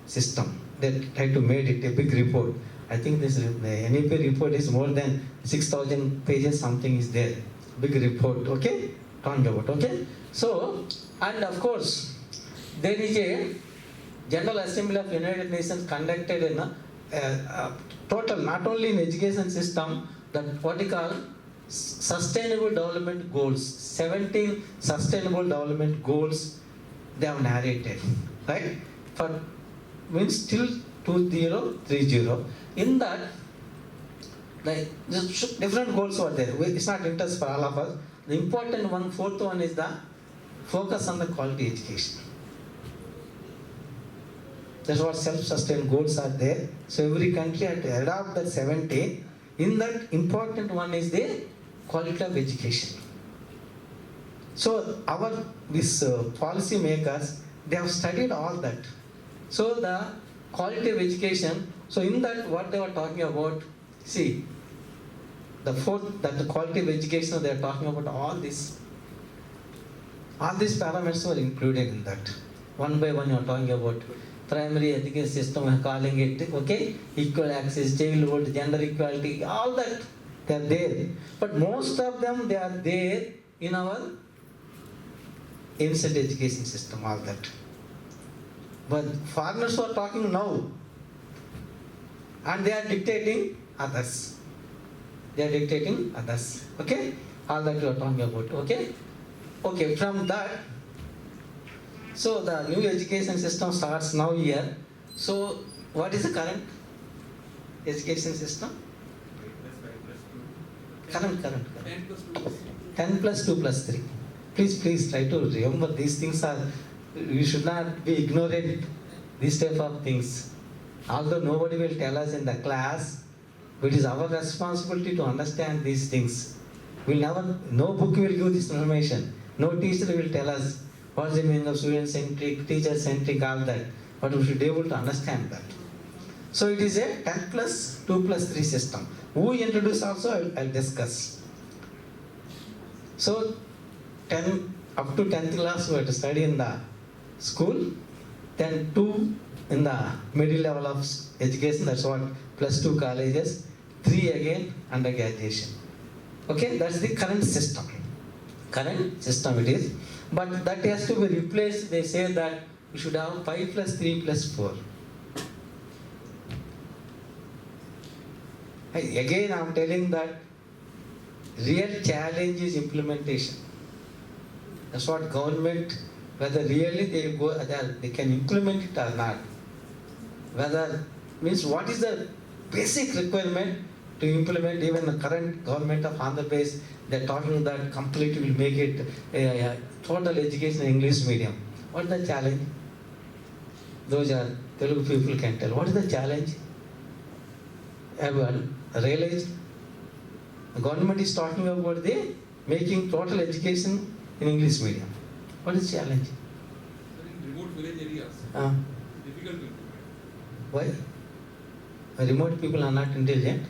system. They try to make it a big report. I think the NEP report is more than 6,000 pages, something is there. Big report, okay? Talking about, okay? So, and of course, there is a General Assembly of United Nations conducted in a total, not only in education system, that what we call Sustainable Development Goals. 17 Sustainable Development Goals they have narrated, right? For means till 2030. In that, the different goals were there. It's not interest for all of us. The important one, fourth one, is the focus on the quality education. That's what self-sustained goals are there. So every country had to adopt that 17. In that, important one is the quality of education. So these policy makers, they have studied all that. So the quality of education, so in that what they were talking about, see, the fourth, that the quality of education, they are talking about all these parameters were included in that. One by one you are talking about primary education system, we are calling it, okay, equal access, childhood, gender equality, all that, they are there. But most of them, they are there in our ancient education system, all that. But foreigners are talking now, and they are dictating others. They are dictating others. Okay? All that you are talking about. Okay? Okay, from that, so the new education system starts now here. So, what is the current education system? 10 Current. 10 plus 2 plus 10 plus 2 plus 3. Please try to remember these things are, you should not be ignorant these type of things. Although nobody will tell us in the class, it is our responsibility to understand these things. No book will give this information. No teacher will tell us what is the meaning of student-centric, teacher-centric, all that. But we should be able to understand that. So it is a 10 plus 2 plus 3 system. Who introduced also, I'll discuss. So 10 up to 10th class we have to study in the school, then 2 in the middle level of education, that's what, plus 2 colleges, 3 again undergraduation. Okay, that's the current system. Current system it is. But that has to be replaced, they say that we should have 5 plus 3 plus 4. Again I am telling that real challenge is implementation. That's what government, whether really they can implement it or not. Whether, means what is the basic requirement, to implement. Even the current government of Andhra Pradesh, they're talking that completely will make it a total education in English medium. What is the challenge? Those are Telugu people can tell. What is the challenge? Everyone realized the government is talking about the making total education in English medium. What is the challenge? In remote village areas, difficult to implement. Why? Remote people are not intelligent.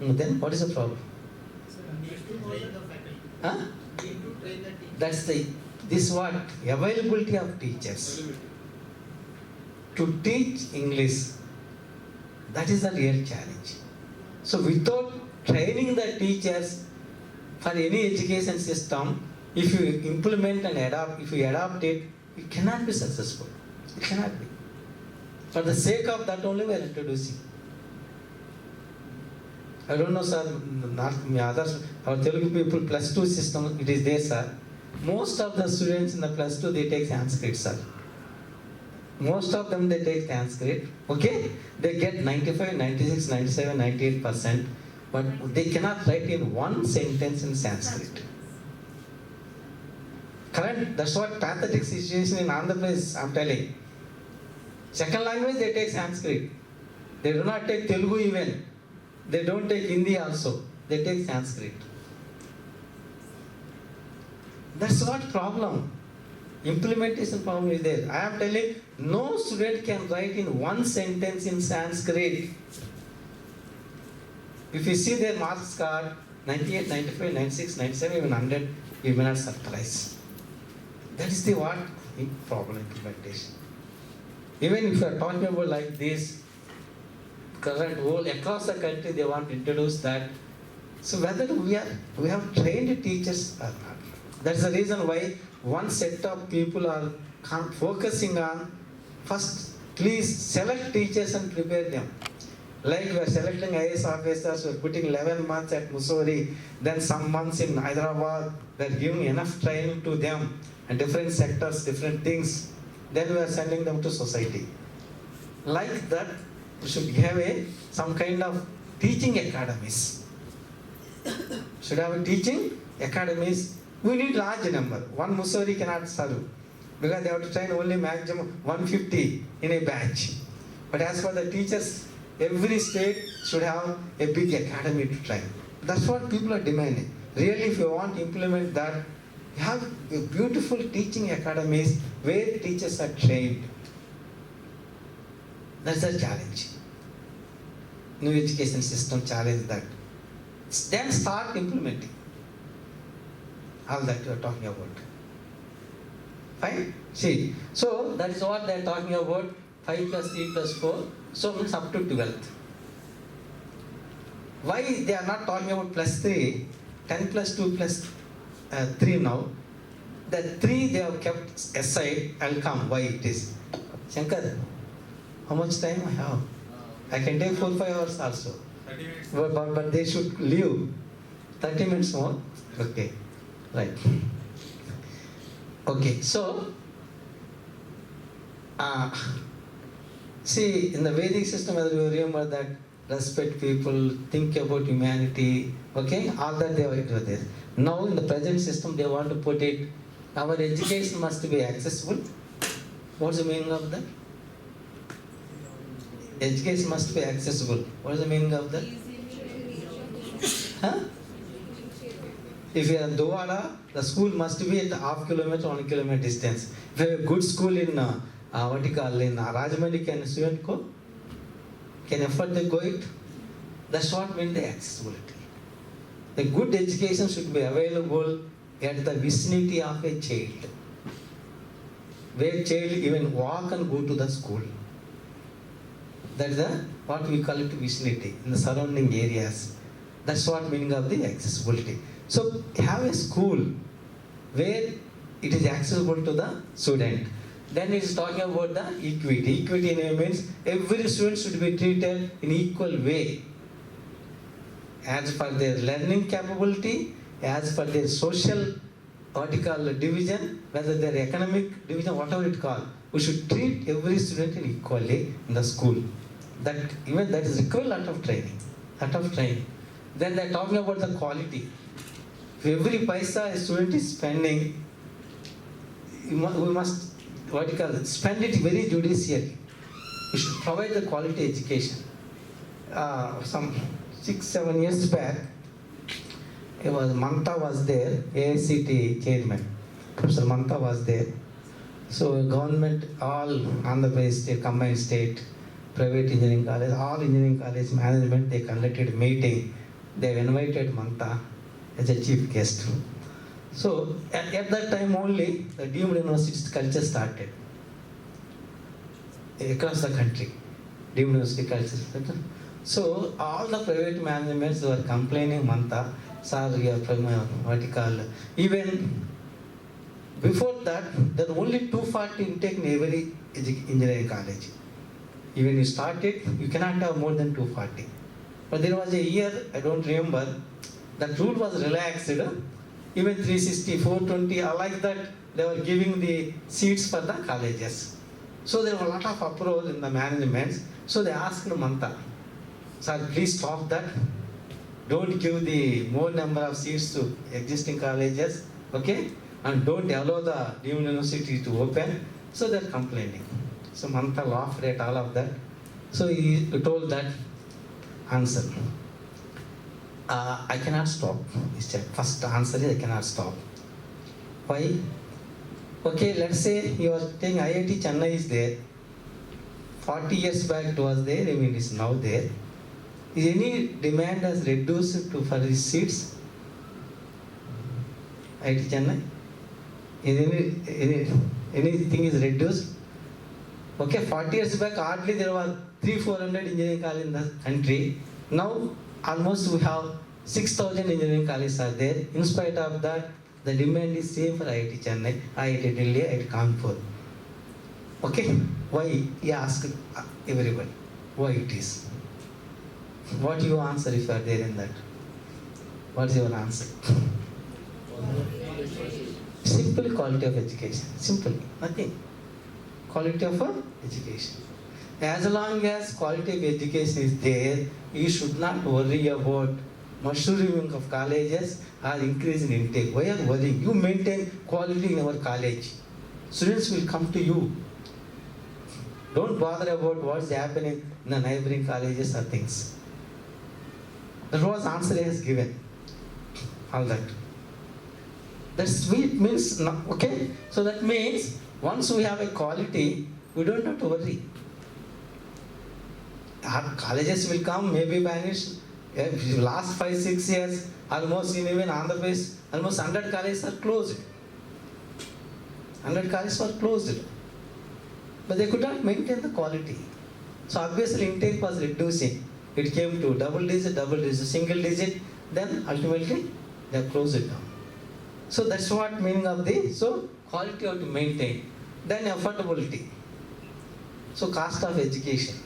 No. Then what is the problem? Huh? That's this what? Availability of teachers to teach English. That is the real challenge. So without training the teachers for any education system, if you implement and adopt, if you adopt it, it cannot be successful. It cannot be. For the sake of that only we are introducing. I don't know, sir, not me, others, our Telugu people plus 2 system, it is there, sir. Most of the students in the plus 2, they take Sanskrit, sir. Most of them, they take Sanskrit, okay? They get 95, 96, 97, 98%, but they cannot write in one sentence in Sanskrit. Correct? That's what pathetic situation in Andhra Pradesh, I'm telling. Second language, they take Sanskrit. They do not take Telugu even. They don't take Hindi also. They take Sanskrit. That's what problem. Implementation problem is there. I am telling, no student can write in one sentence in Sanskrit. If you see their marks card, 98, 95, 96, 97, even 100, you may not surprise. That is the what? Problem implementation. Even if you are talking about like this, current whole across the country, they want to introduce that. So whether we have trained teachers or not. That's the reason why one set of people are focusing on, first, please select teachers and prepare them. Like we are selecting IAS officers, we are putting 11 months at Mussoorie, then some months in Hyderabad, we are giving enough training to them and different sectors, different things. Then we are sending them to society. Like that, we should have some kind of teaching academies. Should have a teaching academies. We need large number. One Mussoorie cannot serve because they have to train only maximum 150 in a batch. But as for the teachers, every state should have a big academy to train. That's what people are demanding. Really, if you want to implement that, you have beautiful teaching academies where teachers are trained. That's the challenge. New education system challenge that. Then start implementing all that you are talking about. Fine? See, so that is what they are talking about. 5 plus 3 plus 4, so means up to 12th. Why they are not talking about plus 3, 10 plus 2 plus 3 now? The 3 they have kept aside, I'll come why it is. Shankar, how much time I have? I can take 4-5 hours also. 30 minutes. But they should leave 30 minutes more. Okay, right. Okay, so see, in the Vedic system, whether you remember that respect people, think about humanity, okay, all that they were doing this. Now in the present system, they want to put it, our education must be accessible. What's the meaning of that? Education must be accessible. What is the meaning of that? Huh? If you are in Dowara, the school must be at half kilometer, 1 kilometer distance. If you have a good school in what you call in Rajahmundry, can a student go? Can afford to go it? That's what means the accessibility. A good education should be available at the vicinity of a child. Where child even walk and go to the school. That is what we call it vicinity, in the surrounding areas. That's what meaning of the accessibility. So have a school where it is accessible to the student. Then it is talking about the equity. Equity means every student should be treated in equal way. As per their learning capability, as per their social division, whether their economic division, whatever it called, we should treat every student in equally in the school. That even that is require a lot of training. lot of training. Then they're talking about the quality. If every paisa a student is spending, we must, what you call it, spend it very judiciously. We should provide the quality education. Some 6-7 years back, Manta was there, AICT chairman. Professor Manta was there. So government, all Andhra Pradesh state, combined state, private engineering college, all engineering college management, they conducted a meeting. They invited Manta as a chief guest. So at that time only, the deemed universities culture started across the country. Deemed university culture started. So all the private managements were complaining, Manta, sir, you are from what you call, even before that, there were only 240 intake in every engineering college. Even you started, you cannot have more than 240. But there was a year, I don't remember, that rule was relaxed, even 360, 420, like that, they were giving the seats for the colleges. So there was a lot of uproar in the management. So they asked Manta, sir, please stop that. Don't give the more number of seats to existing colleges, okay? And don't allow the deemed university to open. So they're complaining. So Manta laughed at all of that. So he told that answer. I cannot stop. He said, first answer is I cannot stop. Why? Okay, let's say you are saying IIT Chennai is there. 40 years back it was there, I mean it's now there. Is any demand has reduced for these seats? IIT Chennai? Is anything is reduced? Okay, 40 years back hardly there were 300-400 engineering colleges in the country. Now almost we have 6,000 engineering colleges are there. In spite of that, the demand is same for IIT Chennai, IIT Delhi, IIT Kanpur. Okay, why? He asked everybody, why it is? What you answer if you are there in that? What is your answer? Simple quality of education. Simple, nothing. Quality of education. As long as quality of education is there, you should not worry about mushrooming of colleges or increase in intake. Why are you worrying? You maintain quality in our college. Students will come to you. Don't bother about what's happening in the neighboring colleges or things. That was answer he has given. All that. That's sweet means, okay? So that means once we have a quality, we don't have to worry. Our colleges will come, maybe vanish. Last 5-6 years, almost in even Andhra Pradesh, almost 100 colleges are closed. 100 colleges were closed. But they could not maintain the quality. So obviously intake was reducing. It came to double digit, single digit. Then ultimately they closed it down. So that's what meaning of the, so quality of to maintain. Then affordability. So cost of education.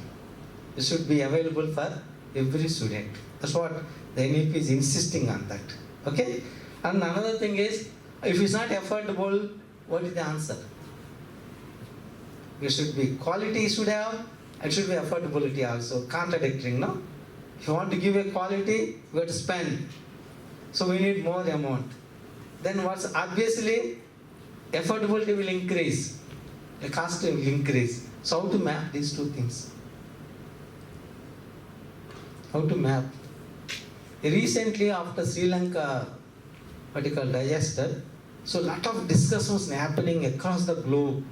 It should be available for every student. That's what the NEP is insisting on that. Okay? And another thing is, if it's not affordable, what is the answer? It should be quality should have, it should be affordability also. Contradicting, no? If you want to give a quality, you have to spend. So we need more amount. Then what's obviously affordability will increase. The cost will increase. So how to map these two things? How to map? Recently after Sri Lanka, what you call disaster, so lot of discussions happening across the globe.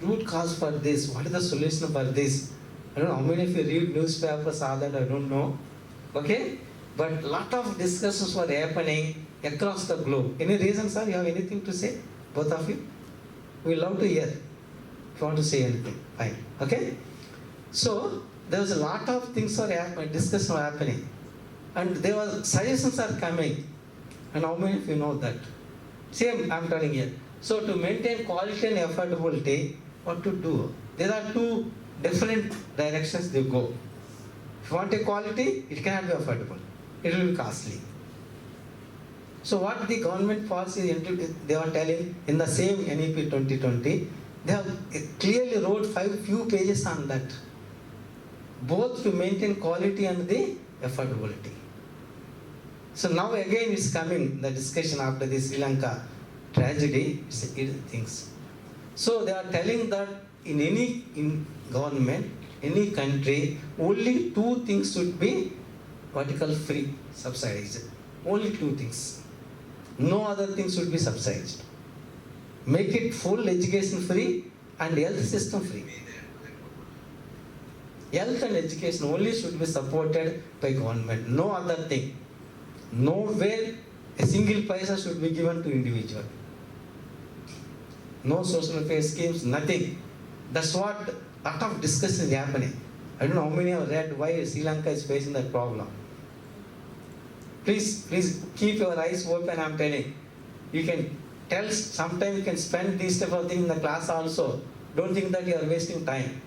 Root cause for this, what is the solution for this? I don't know how many of you read newspapers, all that, I don't know. Okay? But lot of discussions were happening across the globe. Any reason, sir? You have anything to say? Both of you? We love to hear. If you want to say anything, fine. Okay? So, there was a lot of things were happening, discussions were happening. And there was suggestions are coming. And how many of you know that? Same, I'm telling you. So, to maintain quality and affordability, what to do? There are two different directions they go. If you want a quality, it cannot be affordable. It will be costly. So what the government policy, they are telling in the same NEP 2020, they have clearly wrote few pages on that. Both to maintain quality and the affordability. So now again it's coming, the discussion after the Sri Lanka tragedy, it things. So they are telling that in government, any country, only two things should be what you call free, subsidized. Only two things. No other things should be subsidized. Make it full education free and health system free. Health and education only should be supported by government. No other thing. Nowhere a single paisa should be given to individual. No social welfare schemes, nothing. That's what a lot of discussion is happening. I don't know how many have read why Sri Lanka is facing that problem. Please keep your eyes open, I'm telling. You can tell, sometimes you can spend these type of things in the class also. Don't think that you are wasting time.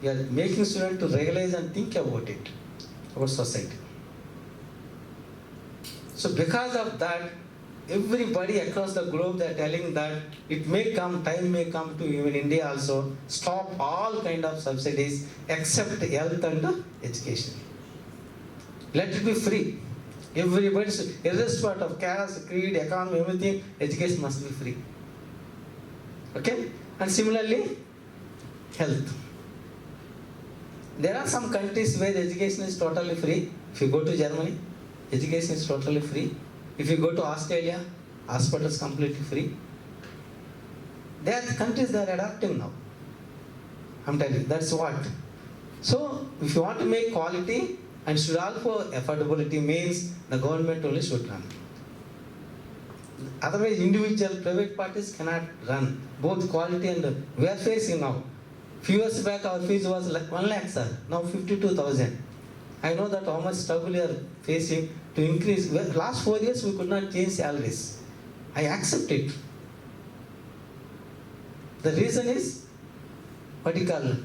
You are making students to realize and think about it, about society. So because of that, everybody across the globe, they are telling that it may come, time may come to even India also, stop all kind of subsidies except health and education. Let it be free. Everybody, irrespective of caste, creed, economy, everything, education must be free. Okay? And similarly, health. There are some countries where education is totally free. If you go to Germany, education is totally free. If you go to Australia, hospitals completely free. There are countries that are adapting now. I'm telling you, that's what. So, if you want to make quality and should also affordability, means the government only should run. Otherwise, individual private parties cannot run both quality and we are facing now. Few years back, our fees was like 1 lakh, sir. Now 52,000. I know that how much struggle you are facing to increase. Well, last 4 years, we could not change salaries. I accept it. The reason is what you call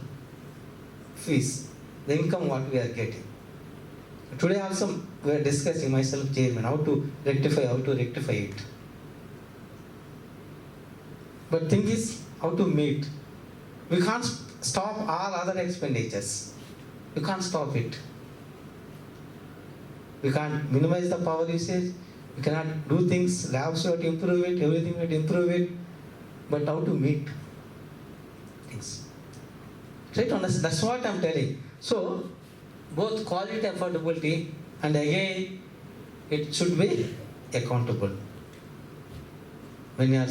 fees, the income what we are getting. Today also we are discussing, myself, chairman, how to rectify it. But thing is, how to meet. We can't stop all other expenditures. We can't stop it. We can't minimize the power usage. We cannot do things. Labs have to improve it. Everything have to improve it. But how to meet things? Right? That's what I'm telling. So, both quality and affordability, and again, it should be accountable. When you are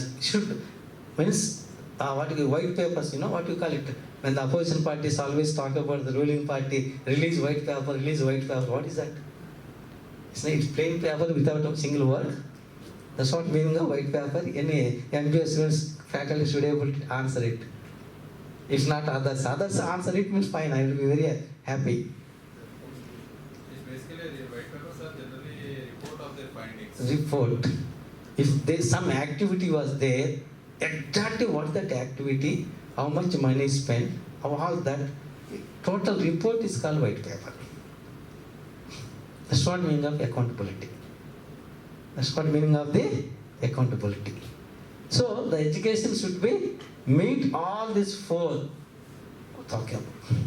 what you white papers, you know what you call it? When the opposition parties always talk about the ruling party, release white paper. What is that? It's plain paper without a single word. That's what meaning of white paper. Any MBA students, faculty should be able to answer it. If not others answer it, means fine. I will be very happy. It's basically the white papers are generally a report of their findings. Report. If there some activity was there, exactly what that activity, how much money is spent, all that total report is called white paper. That's what meaning of accountability. That's what meaning of the accountability. So the education should be meet all these four talking about.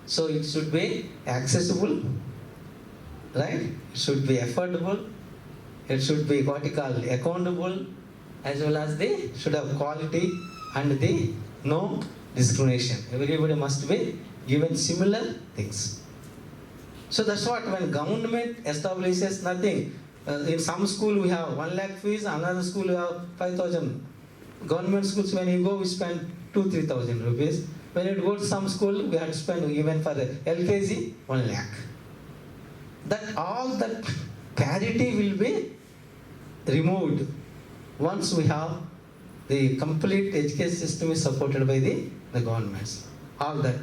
So it should be accessible, right? It should be affordable. It should be what you call accountable, as well as they should have quality and the no discrimination. Everybody must be given similar things. So that's what when government establishes nothing. In some school we have 1 lakh fees, another school we have 5,000. Government schools, when you go, we spend 2,000-3,000 rupees. When you go to some school, we have to spend even for LKG 1 lakh. That all that parity will be removed once we have the complete education system is supported by the governments. All that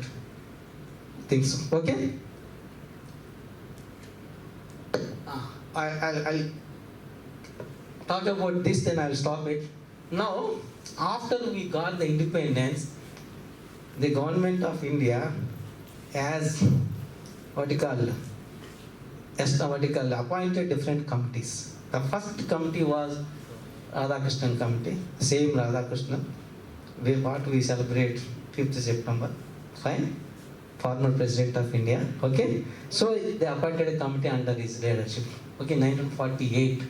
things. Okay? I'll talk about this, then I'll stop it. Now, after we got the independence, the government of India has appointed different committees. The first committee was Radhakrishnan committee, same Radhakrishnan, what we celebrate 5th September. Fine. former president of India. Okay, so they appointed a committee under his leadership. Okay, 1948.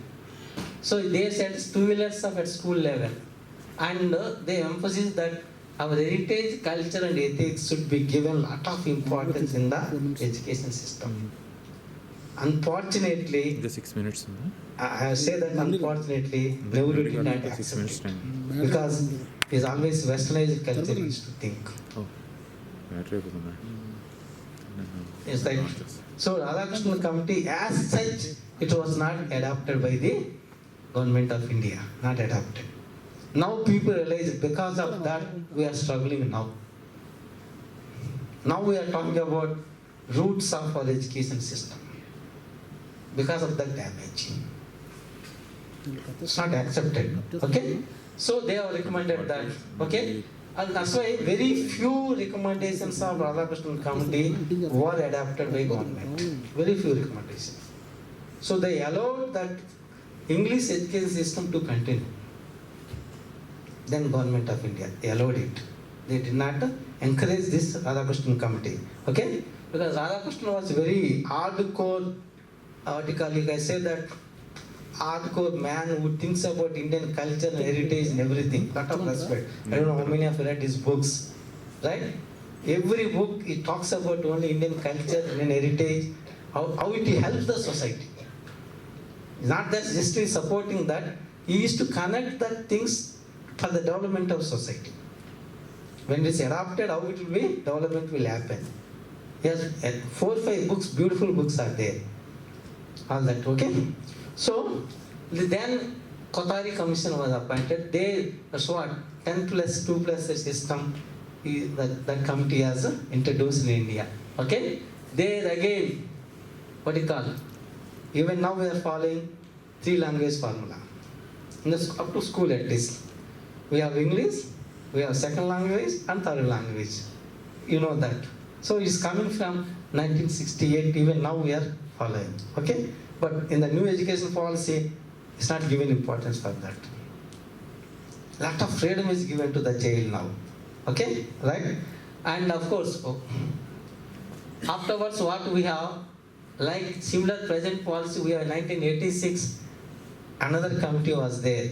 So they said two-wheelers of at school level, and they emphasize that our heritage, culture, and ethics should be given lot of importance in the education system. Unfortunately, the 6 minutes. I say that unfortunately, Nehru did not accept it because it's always westernized culture used to think. Oh, battery. It's like, so Radhakrishnan committee as such, it was not adopted by the government of India, not adopted. Now people realize because of that we are struggling now. Now we are talking about roots of our education system because of that damage. It's not accepted. Okay? So they have recommended that. Okay? And that's why very few recommendations of Radhakrishnan committee were adopted by government. Very few recommendations. So they allowed that English education system to continue. Then government of India, they allowed it. They did not encourage this Radhakrishnan committee. Okay? Because Radhakrishnan was very hardcore, what you call, you guys say that hardcore man who thinks about Indian culture and heritage and everything. Lot of respect. I don't know how many of you read his books, right? Every book it talks about only Indian culture, Indian heritage, how it helps the society. Not that just supporting that, he used to connect the things for the development of society. When it's adopted, how it will be, development will happen. Yes, 4 or 5 books, beautiful books are there. All that, okay? So, then Kothari Commission was appointed. They, that's what, 10 plus 2 plus system that committee has introduced in India. Okay? There again, what do you call? Even now we are following 3 language formula. Up to school at least. We have English, we have second language and third language. You know that. So it's coming from 1968, even now we are following. Okay? But in the new education policy, it's not given importance for that. Lot of freedom is given to the child now. Okay? Right? And of course, afterwards what we have, like similar present policy, we have 1986, another committee was there.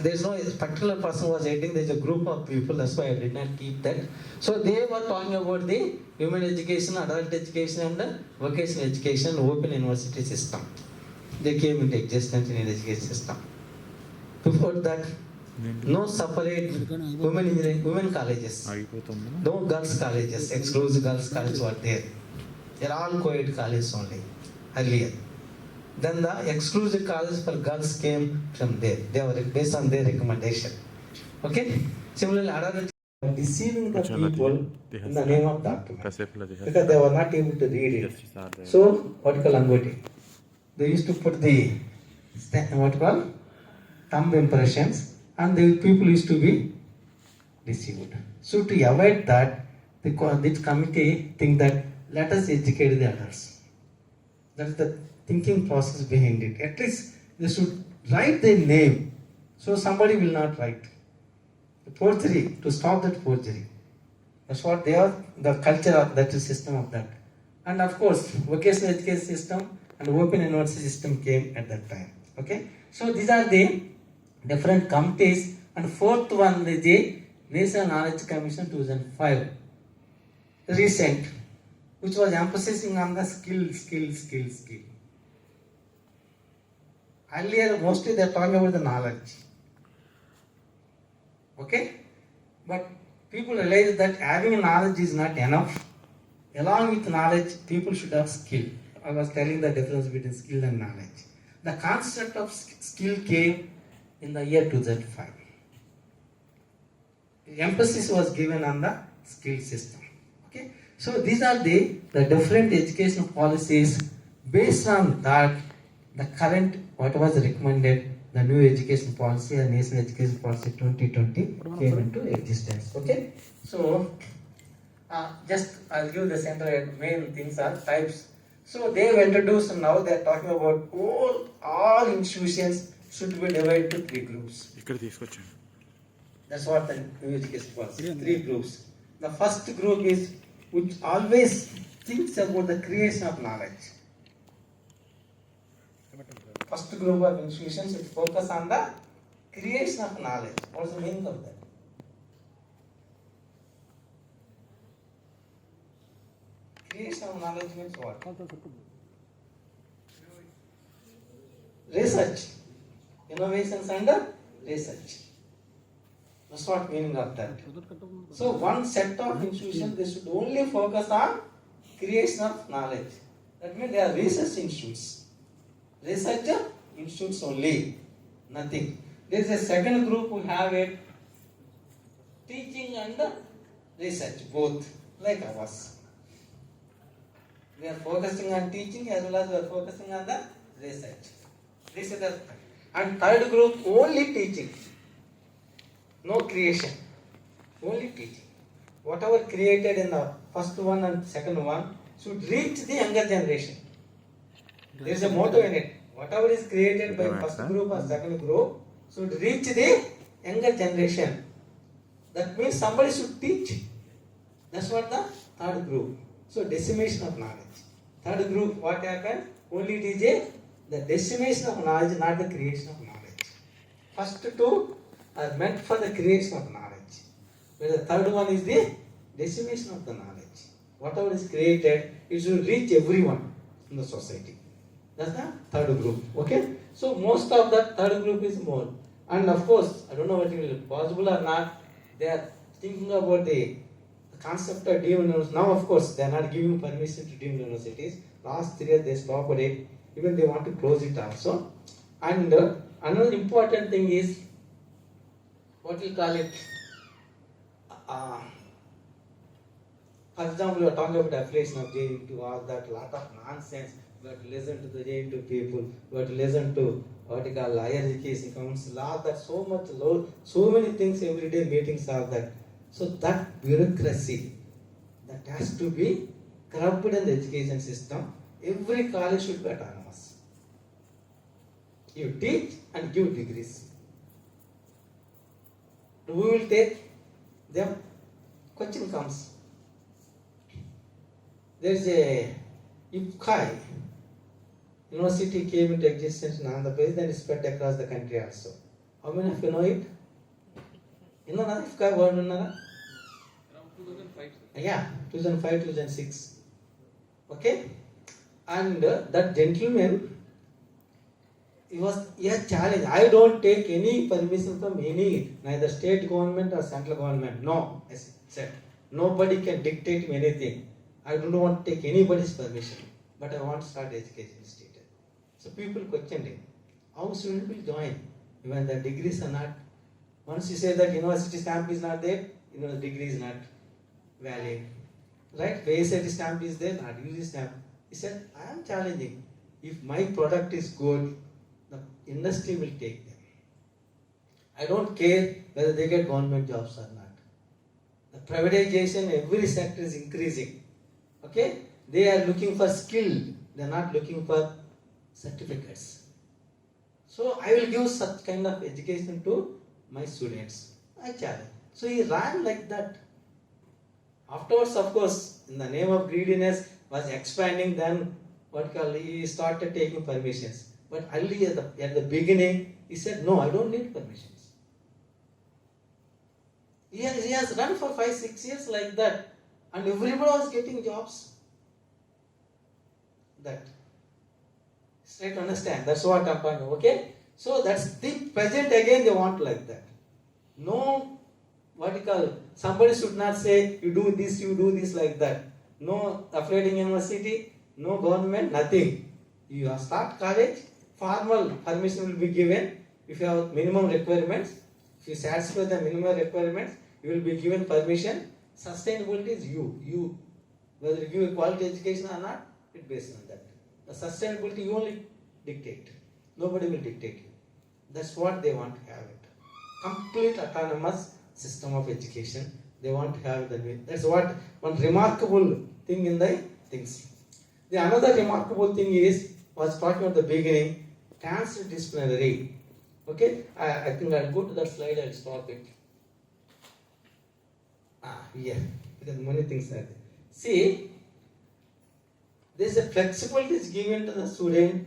There's no particular person was heading, there's a group of people, that's why I did not keep that. So they were talking about the women education, adult education and vocational education, open university system. They came into existence in the education system. Before that, no separate women engineering, women colleges, no girls colleges, exclusive girls colleges were there. They're all co-ed colleges only, earlier. Then the exclusive colleges for girls came from there. They were based on their recommendation. Okay? Similarly, adult deceiving the people in the name of document because they were not able to read it. So, what you call Angoti? They used to put the what you call thumb impressions, and the people used to be deceived. So, to avoid that, this committee think that let us educate the adults. That's the thinking process behind it. At least they should write their name, so somebody will not write. The forgery, to stop that forgery. That's what they are, the culture of that system of that. And of course, vocational education system and open university system came at that time. Okay? So these are the different committees, and fourth one is the National Knowledge Commission 2005. Recent, which was emphasizing on the skill. Earlier, mostly they are talking about the knowledge. Okay? But people realize that having knowledge is not enough. Along with knowledge, people should have skill. I was telling the difference between skill and knowledge. The concept of skill came in the year 2005. The emphasis was given on the skill system. Okay? So these are the different education policies. Based on that, the current, what was recommended, the new education policy and national education policy 2020 came into existence. Okay? So, just I'll give the center main things are types. So they have introduced, now they are talking about all institutions should be divided into 3 groups. That's what the new education policy, 3 groups. The first group is which always thinks about the creation of knowledge. First group of institutions which focus on the creation of knowledge. What's the meaning of that? Creation of knowledge means what? Research. Innovations and research. That's what meaning of that. So one set of institutions, they should only focus on creation of knowledge. That means they are research institutes. Research institutes only, nothing. There is a second group who have it teaching and research, both, like ours. We are focusing on teaching as well as we are focusing on the research. This is the and third group only teaching. No creation. Only teaching. Whatever created in the first one and second one should reach the younger generation. There is a motto in it. Whatever is created by first group or second group should reach the younger generation. That means somebody should teach. That's what the third group. So decimation of knowledge. Third group, what happened? Only DJ, the decimation of knowledge, not the creation of knowledge. First two are meant for the creation of knowledge. Where the third one is the decimation of the knowledge. Whatever is created, it should reach everyone in the society. That's the third group. Okay? So most of that third group is more. And of course, I don't know whether it is possible or not, they are thinking about the concept of deemed universities. Now, of course, they are not giving permission to deemed universities. Last 3 years they stopped it. Even they want to close it also. And another important thing is, what we call it, for example, we are talking about affiliation of JNT, all that, lot of nonsense. We have to listen to the JNT people, we have to listen to what we call higher education council, all that, so much low, so many things, everyday meetings are that. So that bureaucracy, that has to be curbed in the education system. Every college should be autonomous. You teach and give degrees. We will take them. Question comes. There is a IPCAI, university came into existence in Andhra Pradesh, then it spread across the country also. How many of you know it? You know that IPCAI word? Around 2005. Yeah, 2005, 2006. Okay? And that gentleman, he was a challenge. I don't take any permission from any, neither state government or central government. No, I said. Nobody can dictate me anything. I don't want to take anybody's permission. But I want to start education institute. So people questioned him. How students will join when the degrees are not? Once you say that university stamp is not there, the degree is not valid. Right? VSIT stamp is there, not UG stamp. He said, I am challenging. If my product is good, the industry will take them. I don't care whether they get government jobs or not. The privatization, every sector is increasing. Okay? They are looking for skill. They are not looking for certificates. So I will give such kind of education to my students. I challenge. So he ran like that. Afterwards, of course, in the name of greediness, was expanding. Then he started taking permissions. But early at the beginning, he said, no, I don't need permissions. He has run for 5-6 years like that. And everybody was getting jobs. That. Straight to understand. That's what I'm talking about. Okay? So that's the present again they want like that. No, somebody should not say, you do this like that. No affiliating university, no government, nothing. You start college, formal permission will be given. If you have minimum requirements, if you satisfy the minimum requirements, you will be given permission. Sustainability is you. Whether you give a quality education or not, it's based on that. The sustainability you only dictate. Nobody will dictate you. That's what they want to have it. Complete autonomous system of education. They want to have that. That's what one remarkable thing in the things. The another remarkable thing was talking at the beginning, transdisciplinary. Okay, I think I'll go to that slide. I'll stop it. Here, because many things are there. See, there is a flexibility is given to the student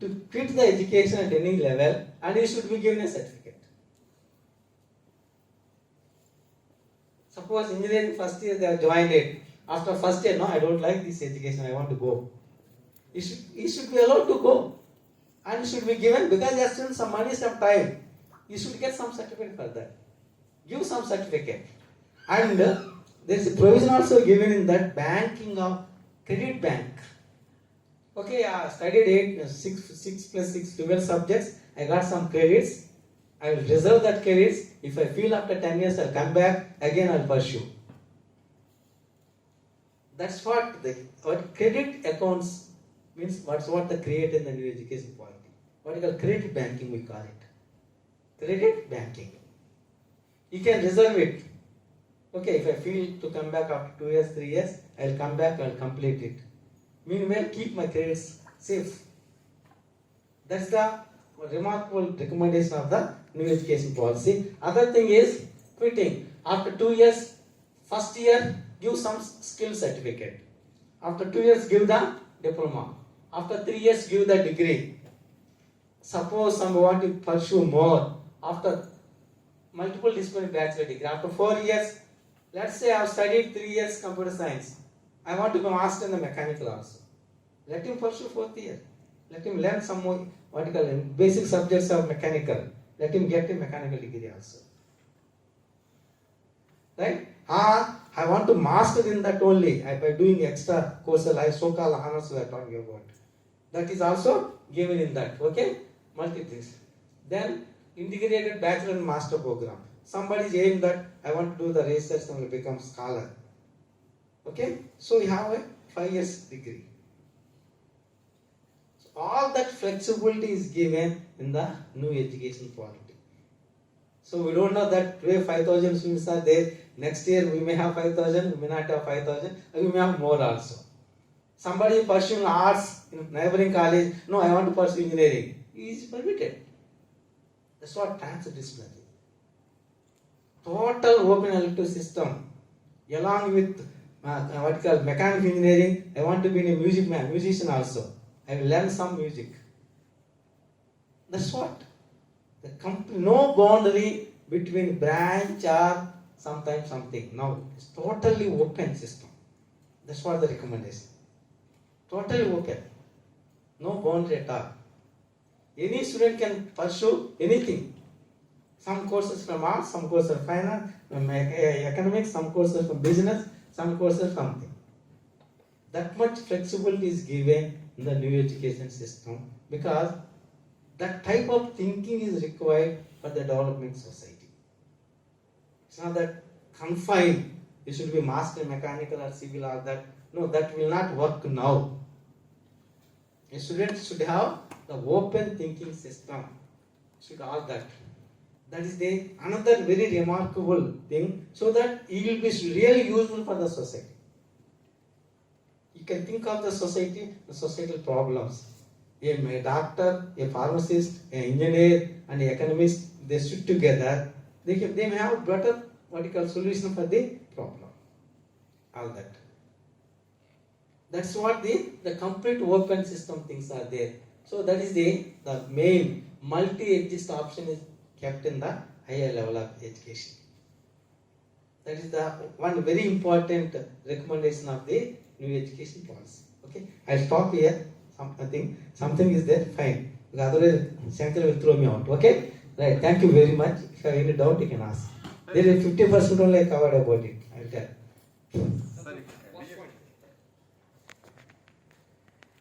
to quit the education at any level, and he should be given a certificate. Suppose engineering first year they have joined it. After first year, no, I don't like this education, I want to go. He should be allowed to go. And should be given, because he has spent some money, some time. You should get some certificate for that. Give some certificate. And there is a provision also given in that banking of credit bank. Okay, I studied 6 plus 6, 12 subjects. I got some credits. I will reserve that credits. If I feel after 10 years I'll come back, again I'll pursue. That's what credit accounts means. What's what they create in the new education policy. What we call credit banking, we call it. Credit banking. You can reserve it. Okay, if I feel to come back after 2 years, 3 years, I'll come back, I'll complete it. Meanwhile, keep my credits safe. That's the remarkable recommendation of the new education policy. Other thing is quitting. After 2 years, first year, give some skill certificate. After 2 years, give the diploma. After 3 years, give the degree. Suppose someone want to pursue more after multiple disciplinary bachelor degree. After 4 years, let's say I have studied 3 years computer science. I want to go master in the mechanical also. Let him pursue 4th year. Let him learn some more basic subjects of mechanical. Let him get a mechanical degree also. Right? I want to master in that only by doing extra courses like so-called honors we are talking about. That is also given in that. Okay? Multi-things. Then integrated bachelor and master program. Somebody is aimed that I want to do the research and will become scholar. Okay? So you have a 5 years degree. So all that flexibility is given in the new education policy. So we don't know that today 5,000 students are there. Next year we may have 5,000, we may not have 5,000, we may have more also. Somebody pursuing arts in neighboring college, no, I want to pursue engineering. He is permitted. That's what transdisciplinary. Total open elective system, along with mechanical engineering. I want to be a musician also. I will learn some music. That's what. No boundary between branch or sometimes something. No, it's totally open system. That's what the recommendation. Totally open. No boundary at all. Any student can pursue anything. Some courses from arts, some courses from finance, from economics, some courses from business, some courses from something. That much flexibility is given in the new education system because that type of thinking is required for the development society. It's not that confined, you should be master in mechanical or civil or that. No, that will not work now. A student should have the open thinking system. Should all that. That is the another very remarkable thing, so that it will be really useful for the society. You can think of the society, the societal problems. A doctor, a pharmacist, an engineer, and an economist, they sit together. They may have better solution for the problem. All that. That's what the complete open system things are there. So that is the main multi-exist option is kept in the higher level of education. That is the one very important recommendation of the new education policy. Okay, I'll stop here. Something is there, fine. Otherwise, Shankar will throw me out. Okay, right. Thank you very much. If you have any doubt, you can ask. There is 50% only I covered about it. I'll tell.